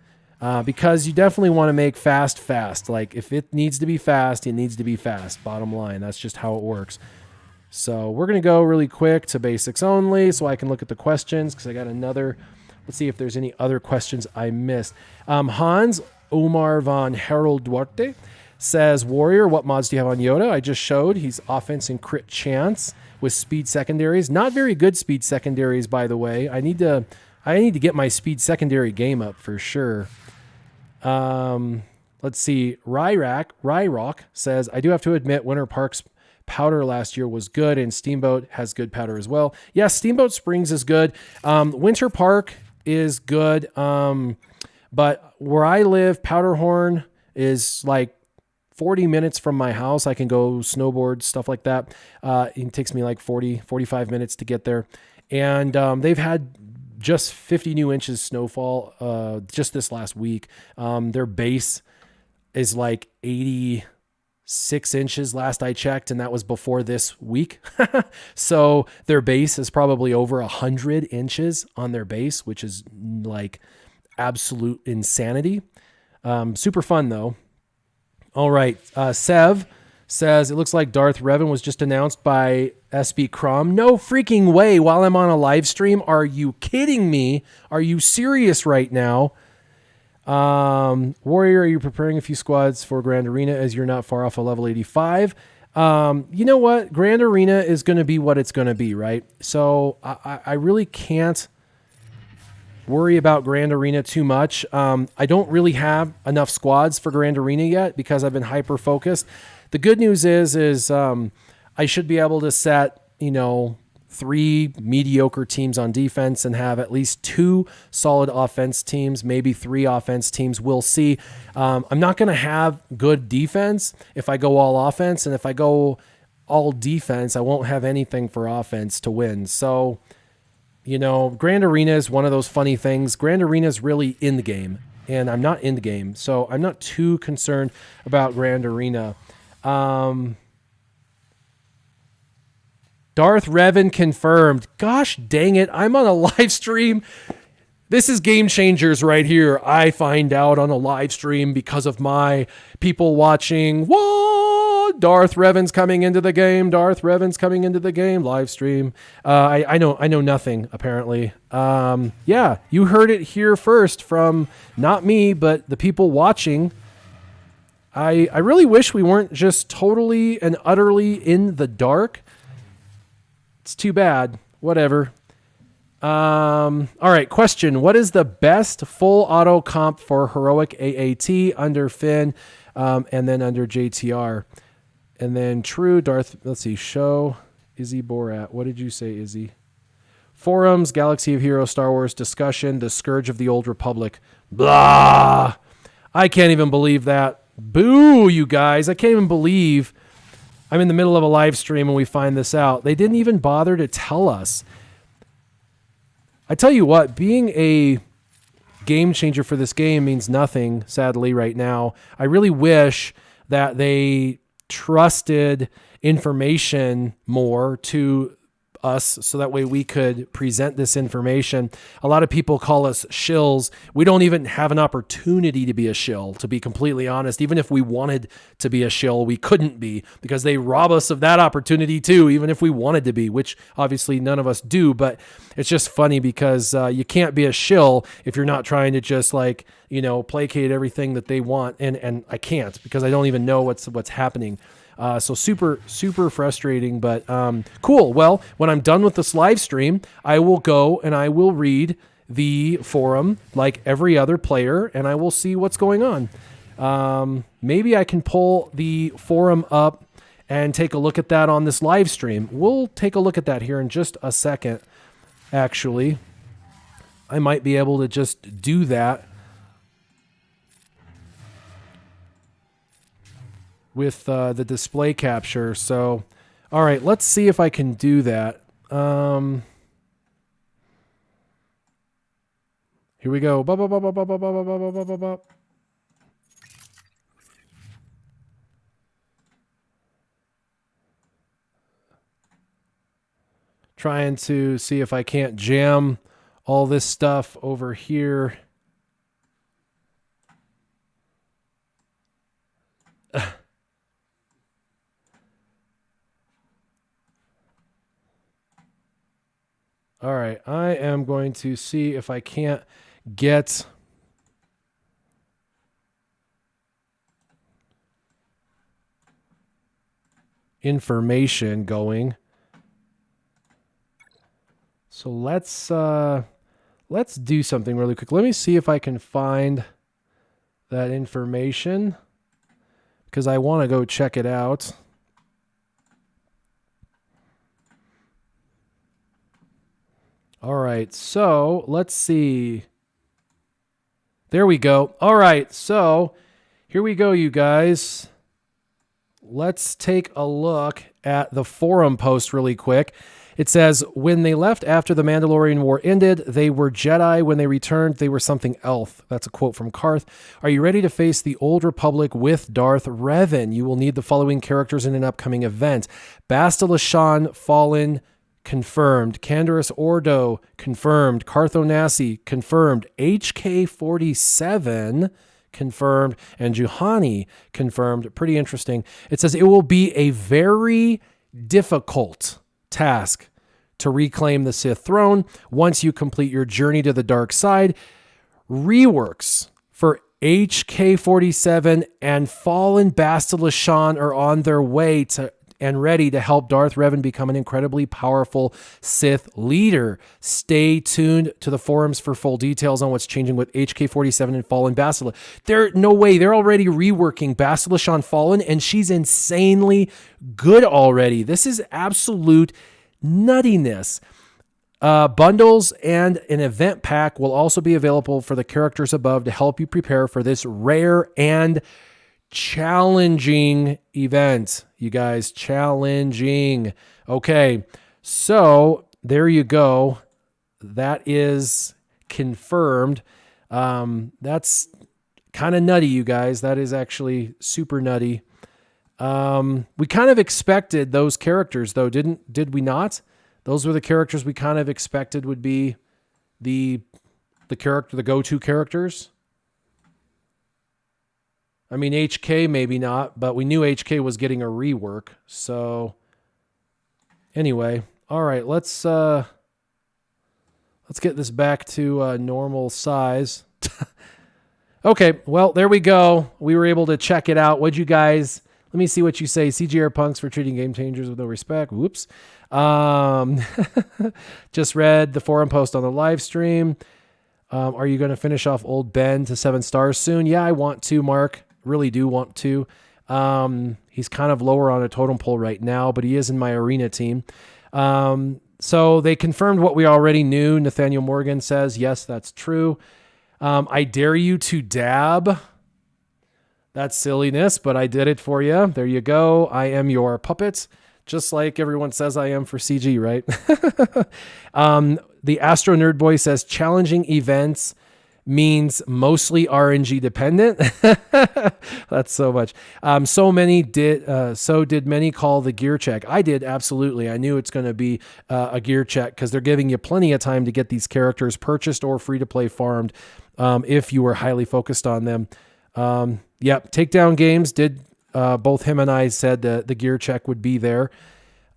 Because you definitely want to make fast. Like if it needs to be fast, it needs to be fast. Bottom line, that's just how it works. So we're going to go really quick to basics only so I can look at the questions because I got another. Let's see if there's any other questions I missed. Hans Omar von Harold Duarte says, Warrior, what mods do you have on Yoda? I just showed he's offense and crit chance with speed secondaries. Not very good speed secondaries, by the way. I need to get my speed secondary game up for sure. Let's see. Ryrock says, I do have to admit Winter Park's powder last year was good and Steamboat has good powder as well. Yeah, Steamboat Springs is good. Winter Park is good. But where I live, Powderhorn is like 40 minutes from my house. I can go snowboard, stuff like that. It takes me like 45 minutes to get there. And they've had just 50 new inches snowfall just this last week. Their base is like 86 inches last I checked, and that was before this week. So their base is probably over 100 inches on their base, which is like absolute insanity. Super fun though. All right. Sev says, it looks like Darth Revan was just announced by SB Crom. No freaking way while I'm on a live stream. Are you kidding me? Are you serious right now? Warrior, are you preparing a few squads for Grand Arena as you're not far off a level 85? You know what? Grand Arena is going to be what it's going to be, right? So I really can't worry about Grand Arena too much. I don't really have enough squads for Grand Arena yet because I've been hyper focused. The good news is I should be able to set, 3 mediocre teams on defense and have at least 2 solid offense teams, maybe 3 offense teams. We'll see. I'm not going to have good defense if I go all offense, and if I go all defense, I won't have anything for offense to win. So, Grand Arena is one of those funny things. Grand Arena is really in the game, and I'm not in the game, so I'm not too concerned about Grand Arena. Darth Revan confirmed. Gosh dang it, I'm on a live stream. This is Game Changers right here. I find out on a live stream because of my people watching. What? Darth Revan's coming into the game. Darth Revan's coming into the game. Live stream. I know nothing, apparently. Yeah, you heard it here first from not me, but the people watching. I really wish we weren't just totally and utterly in the dark. It's too bad. Whatever. All right, question. What is the best full auto comp for Heroic AAT under Finn, and then under JTR? And then true Darth, let's see, show Izzy Borat. What did you say, Izzy? Forums, Galaxy of Heroes, Star Wars discussion, the Scourge of the Old Republic. Blah! I can't even believe that. Boo, you guys. I can't even believe I'm in the middle of a live stream and we find this out. They didn't even bother to tell us. I tell you what, being a game changer for this game means nothing, sadly, right now. I really wish that they trusted information more to us so that way we could present this information. A lot of people call us shills. We don't even have an opportunity to be a shill, to be completely honest. Even if we wanted to be a shill, we couldn't be because they rob us of that opportunity too, even if we wanted to be, which obviously none of us do. But it's just funny because you can't be a shill if you're not trying to just placate everything that they want. And I can't because I don't even know what's happening. So super, super frustrating, but cool. Well, when I'm done with this live stream, I will go and I will read the forum like every other player, and I will see what's going on. Maybe I can pull the forum up and take a look at that on this live stream. We'll take a look at that here in just a second, actually. I might be able to just do that with the display capture. So, all right, let's see if I can do that. Here we go. Trying to see if I can't jam all this stuff over here. All right, I am going to see if I can't get information going. So let's do something really quick. Let me see if I can find that information because I want to go check it out. All right, so let's see. There we go. All right, so here we go, you guys. Let's take a look at the forum post really quick. It says, when they left after the Mandalorian War ended, they were Jedi. When they returned, they were something else. That's a quote from Karth. Are you ready to face the Old Republic with Darth Revan? You will need the following characters in an upcoming event. Bastila Shan, Fallen, confirmed. Canderous Ordo, confirmed. Carth Onasi, confirmed. HK-47, confirmed. And Juhani, confirmed. Pretty interesting. It says it will be a very difficult task to reclaim the Sith throne once you complete your journey to the dark side. Reworks for HK-47 and Fallen Bastila Shan are on their way to and ready to help Darth Revan become an incredibly powerful Sith leader. Stay tuned to the forums for full details on what's changing with HK-47 and Fallen Bastila. No way. They're already reworking Bastila Shan Fallen, and she's insanely good already. This is absolute nuttiness. Bundles and an event pack will also be available for the characters above to help you prepare for this rare and challenging event, you guys. Challenging. Okay, so there you go. That is confirmed. That's kind of nutty, you guys. That is actually super nutty. We kind of expected those characters, though, did we not? Those were the characters we kind of expected would be the go-to characters. I mean, HK maybe not, but we knew HK was getting a rework. So anyway, all right, let's get this back to normal size. Okay, well, there we go. We were able to check it out. What'd you guys... Let me see what you say. CGR punks for treating game changers with no respect. Whoops. Just read the forum post on the live stream. Are you going to finish off old Ben to 7 stars soon? Yeah, I want to, Mark. Really do want to. He's kind of lower on a totem pole right now, but he is in my arena team. So they confirmed what we already knew. Nathaniel Morgan says, yes, that's true. I dare you to dab. That's silliness, but I did it for you. There you go. I am your puppet, just like everyone says I am for CG, right? The Astro Nerd Boy says challenging events means mostly RNG dependent. That's so much. So did many call the gear check. I did, absolutely. I knew it's going to be a gear check because they're giving you plenty of time to get these characters purchased or free to play farmed if you were highly focused on them. Yep, Takedown Games did, both him and I said that the gear check would be there.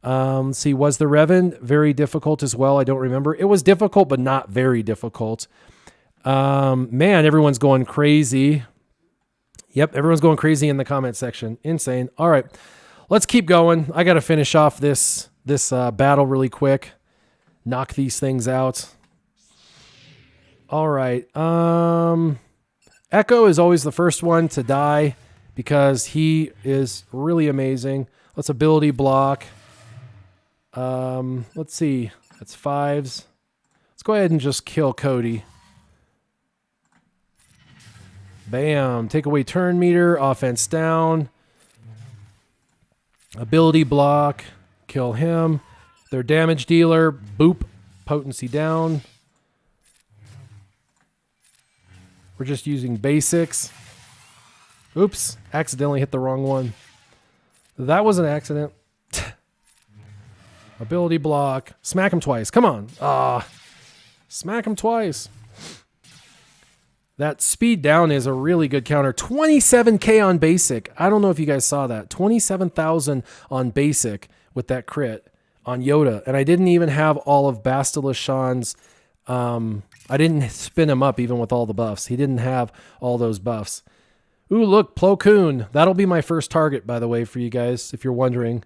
See, was the Revin very difficult as well? I don't remember. It was difficult, but not very difficult. Man, everyone's going crazy. Yep, everyone's going crazy in the comment section. Insane. All right, let's keep going. I got to finish off this battle really quick. Knock these things out. All right. Echo is always the first one to die because he is really amazing. Let's ability block. Let's see. That's 5s. Let's go ahead and just kill Cody. Bam. Take away turn meter. Offense down. Ability block. Kill him. Their damage dealer. Boop. Potency down. We're just using basics. Oops. Accidentally hit the wrong one. That was an accident. Ability block. Smack him twice. Come on. Smack him twice. That speed down is a really good counter. 27k on basic. I don't know if you guys saw that. 27,000 on basic with that crit on Yoda. And I didn't even have all of Bastila Shan's... I didn't spin him up even with all the buffs. He didn't have all those buffs. Ooh, look, Plo Koon. That'll be my first target, by the way, for you guys, if you're wondering.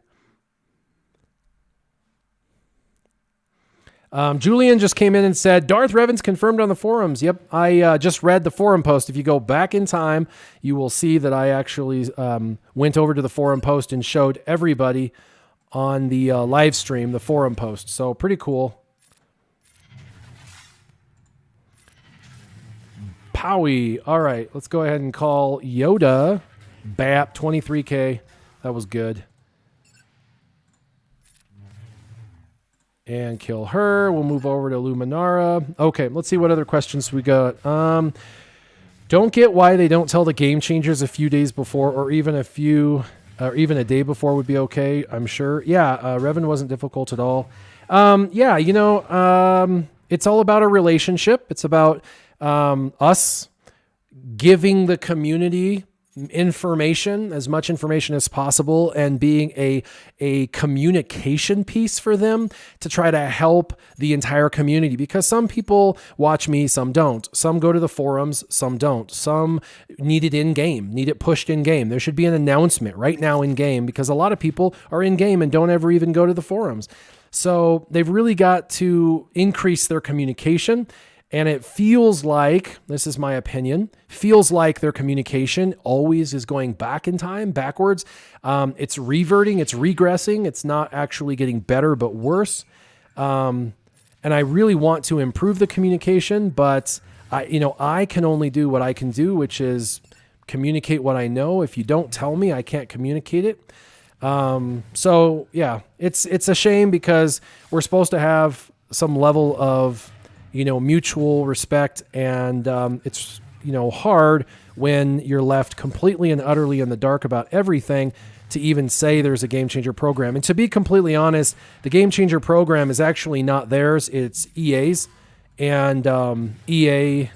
Julian just came in and said, Darth Revan's confirmed on the forums. Yep, I just read the forum post. If you go back in time, you will see that I actually went over to the forum post and showed everybody on the live stream the forum post. So pretty cool. Powie. All right, let's go ahead and call Yoda. BAP, 23k. That was good. And kill her. We'll move over to Luminara. Okay, let's see what other questions we got. Don't get why they don't tell the game changers a few days before, or even a day before would be okay, I'm sure. Yeah, Revin wasn't difficult at all. Yeah, you know, it's all about a relationship. It's about us giving the community information, as much information as possible, and being a communication piece for them to try to help the entire community, because some people watch me, some don't. Some go to the forums, some don't. Some need it in game, need it pushed in game. There should be an announcement right now in game, because a lot of people are in game and don't ever even go to the forums. So they've really got to increase their communication. And it feels like, this is my opinion, feels like their communication always is going back in time, backwards. It's reverting, it's regressing. It's not actually getting better, but worse. And I really want to improve the communication, but I can only do what I can do, which is communicate what I know. If you don't tell me, I can't communicate it. So yeah, it's a shame, because we're supposed to have some level of mutual respect, and it's hard when you're left completely and utterly in the dark about everything to even say there's a Game Changer program. And to be completely honest, the Game Changer program is actually not theirs, it's EA's. And EA,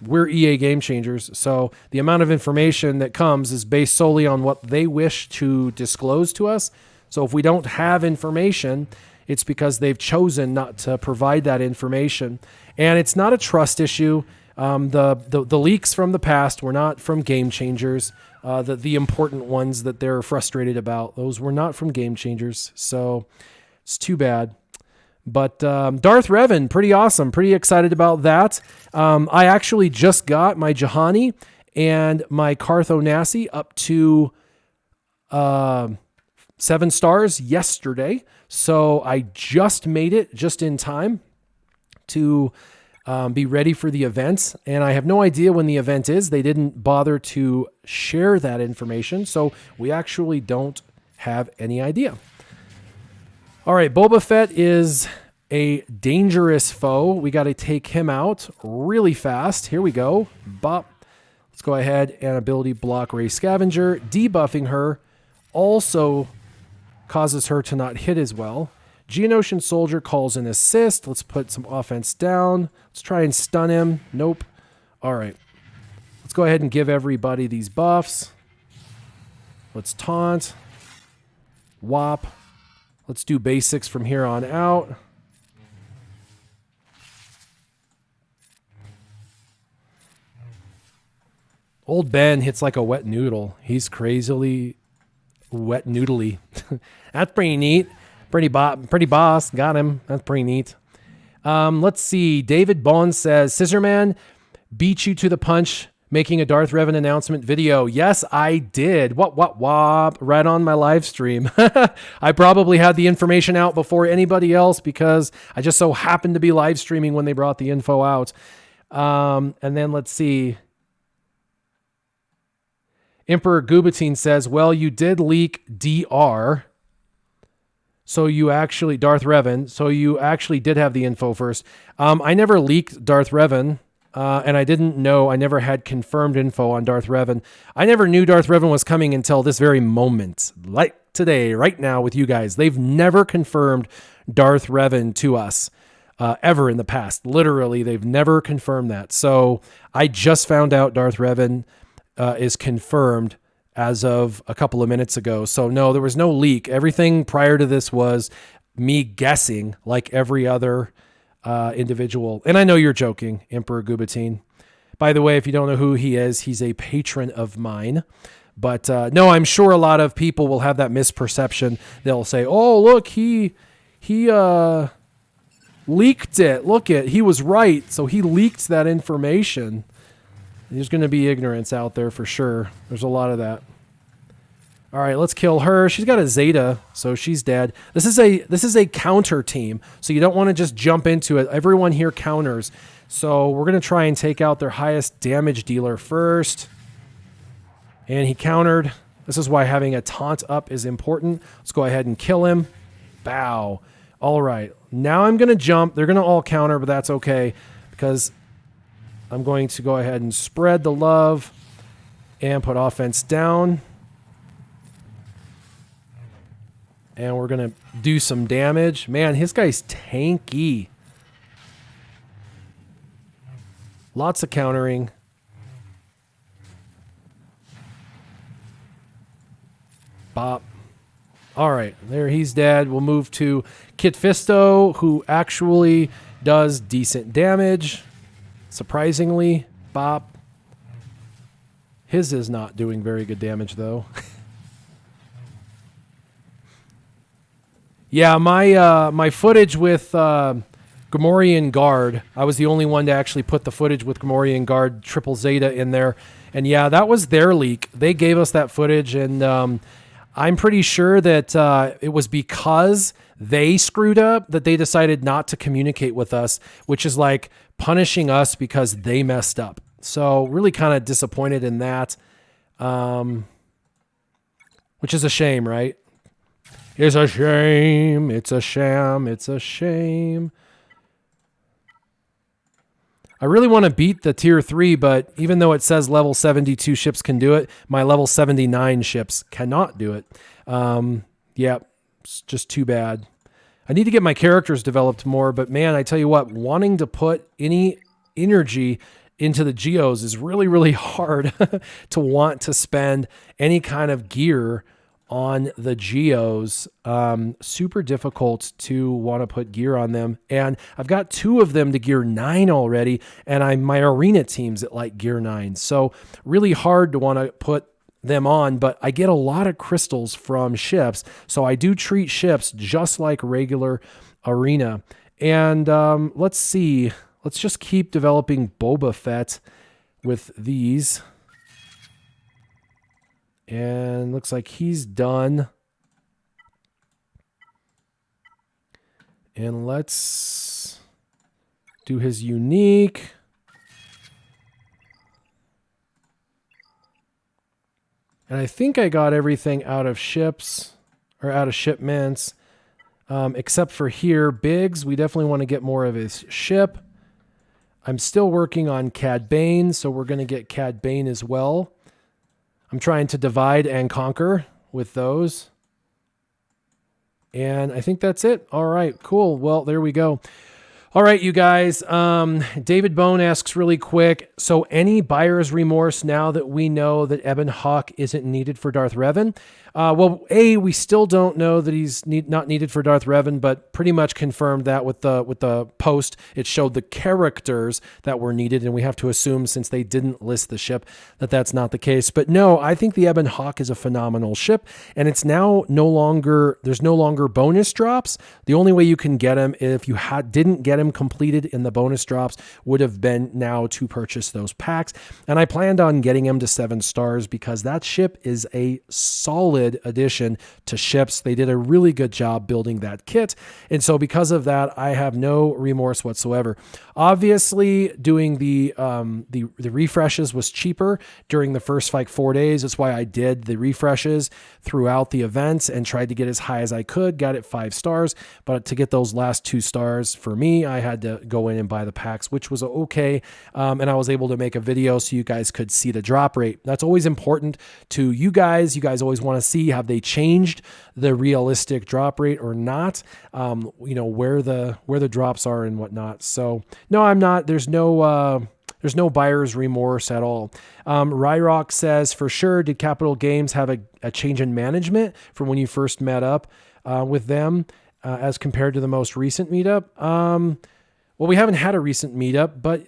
we're EA Game Changers, so the amount of information that comes is based solely on what they wish to disclose to us. So if we don't have information, it's because they've chosen not to provide that information. And it's not a trust issue. The leaks from the past were not from Game Changers. The important ones that they're frustrated about, those were not from Game Changers. So it's too bad. But Darth Revan, pretty awesome. Pretty excited about that. I actually just got my Jahani and my Cartho Nassi up to 7 stars yesterday. So I just made it just in time to be ready for the event. And I have no idea when the event is. They didn't bother to share that information. So we actually don't have any idea. All right, Boba Fett is a dangerous foe. We got to take him out really fast. Here we go. Bop. Let's go ahead and ability block Ray Scavenger. Debuffing her also causes her to not hit as well. Geonosian Soldier calls an assist. Let's put some offense down. Let's try and stun him. Nope. All right. Let's go ahead and give everybody these buffs. Let's taunt. Whop. Let's do basics from here on out. Old Ben hits like a wet noodle. He's crazily wet noodly. That's pretty neat. Pretty boss. Got him. That's pretty neat. Let's see. David Bond says, Scissorman beat you to the punch making a Darth Revan announcement video. Yes, I did. What? Right on my live stream. I probably had the information out before anybody else because I just so happened to be live streaming when they brought the info out. And then let's see. Emperor Gubatine says, well, you did leak DR. So you actually, Darth Revan, so you actually did have the info first. I never leaked Darth Revan. And I didn't know, I never had confirmed info on Darth Revan. I never knew Darth Revan was coming until this very moment, like today, right now with you guys. They've never confirmed Darth Revan to us ever in the past. Literally, they've never confirmed that. So I just found out Darth Revan is confirmed as of a couple of minutes ago. So no, there was no leak. Everything prior to this was me guessing like every other individual. And I know you're joking, Emperor Gubatine. By the way, if you don't know who he is, he's a patron of mine. But no, I'm sure a lot of people will have that misperception. They'll say, oh, look, he leaked it. Look it, he was right. So he leaked that information. There's going to be ignorance out there for sure. There's a lot of that. All right, let's kill her. She's got a Zeta, so she's dead. This is a counter team, so you don't want to just jump into it. Everyone here counters. So we're going to try and take out their highest damage dealer first. And he countered. This is why having a taunt up is important. Let's go ahead and kill him. Bow. All right, now I'm going to jump. They're going to all counter, but that's okay because I'm going to go ahead and spread the love and put offense down. And we're going to do some damage. Man, his guy's tanky. Lots of countering. Bop. All right, there he's dead. We'll move to Kit Fisto, who actually does decent damage. Surprisingly, bop. His is not doing very good damage, though. Yeah, my footage with Gamorrean Guard, I was the only one to actually put the footage with Gamorrean Guard Triple Zeta in there. And yeah, that was their leak. They gave us that footage, and I'm pretty sure that it was because they screwed up that they decided not to communicate with us, which is like punishing us because they messed up. So really kind of disappointed in that, which is a shame, right? It's a shame. It's a sham. It's a shame. I really want to beat the tier 3, but even though it says level 72 ships can do it, my level 79 ships cannot do it. Yeah, it's just too bad. I need to get my characters developed more, but man, I tell you what, wanting to put any energy into the geos is really, really hard to want to spend any kind of gear on the geos. Super difficult to want to put gear on them. And I've got 2 of them to gear 9 already. And my arena team's at like gear 9. So really hard to want to put them on, but I get a lot of crystals from ships. So I do treat ships just like regular arena. And let's see. Let's just keep developing Boba Fett with these. And looks like he's done. And let's do his unique. And I think I got everything out of ships, or out of shipments, except for here. Biggs, we definitely want to get more of his ship. I'm still working on Cad Bane, so we're going to get Cad Bane as well. I'm trying to divide and conquer with those. And I think that's it. All right, cool. Well, there we go. All right, you guys. David Bone asks really quick, so any buyer's remorse now that we know that Ebon Hawk isn't needed for Darth Revan? Well, we still don't know that he's not needed for Darth Revan, but pretty much confirmed that with the post. It showed the characters that were needed, and we have to assume, since they didn't list the ship, that that's not the case. But no, I think the Ebon Hawk is a phenomenal ship, and it's now there's no longer bonus drops. The only way you can get him, if you didn't get him completed in the bonus drops, would have been now to purchase those packs. And I planned on getting him to 7 stars because that ship is a solid addition to ships. They did a really good job building that kit. And so because of that, I have no remorse whatsoever. Obviously, doing the refreshes was cheaper during the first 4 days. That's why I did the refreshes throughout the events and tried to get as high as I could. Got it 5 stars, but to get those last 2 stars for me, I had to go in and buy the packs, which was okay. And I was able to make a video so you guys could see the drop rate. That's always important to you guys. You guys always want to see, have they changed the realistic drop rate or not? Where the drops are and whatnot. So no, I'm not. There's no buyer's remorse at all. Ryrock says, for sure, did Capital Games have a change in management from when you first met up with them as compared to the most recent meetup? Well, we haven't had a recent meetup, but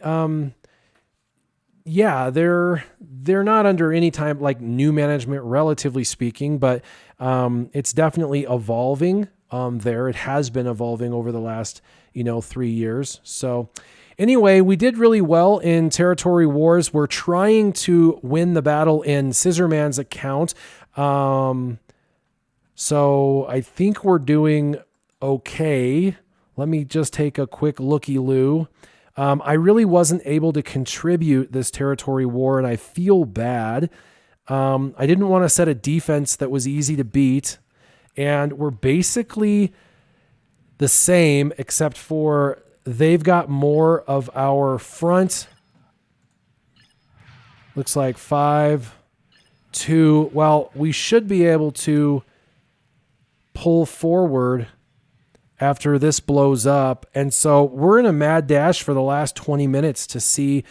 yeah, they're not under any time like new management, relatively speaking, but it's definitely evolving there. It has been evolving over the last 3 years. So anyway, we did really well in Territory Wars. We're trying to win the battle in Scissorman's account. So I think we're doing okay. Let me just take a quick looky-loo. I really wasn't able to contribute this Territory War, and I feel bad. I didn't want to set a defense that was easy to beat, and we're basically the same, except for they've got more of our front. Looks like 5, 2. Well, we should be able to pull forward after this blows up. And so we're in a mad dash for the last 20 minutes to see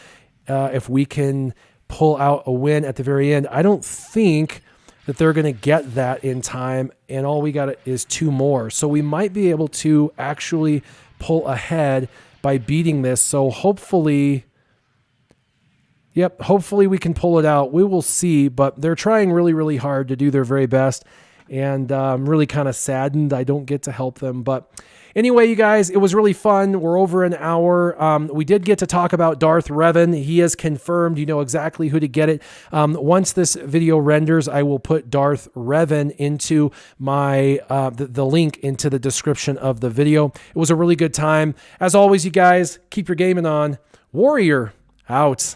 if we can pull out a win at the very end. I don't think that they're going to get that in time, and all we got is 2 more. So we might be able to actually pull ahead by beating this. So hopefully we can pull it out. We will see, but they're trying really, really hard to do their very best. And I'm really kind of saddened I don't get to help them. But anyway, you guys, it was really fun. We're over an hour. We did get to talk about Darth Revan. He is confirmed. You know exactly who to get it. Once this video renders, I will put Darth Revan into my the link into the description of the video. It was a really good time. As always, you guys, keep your gaming on. Warrior out.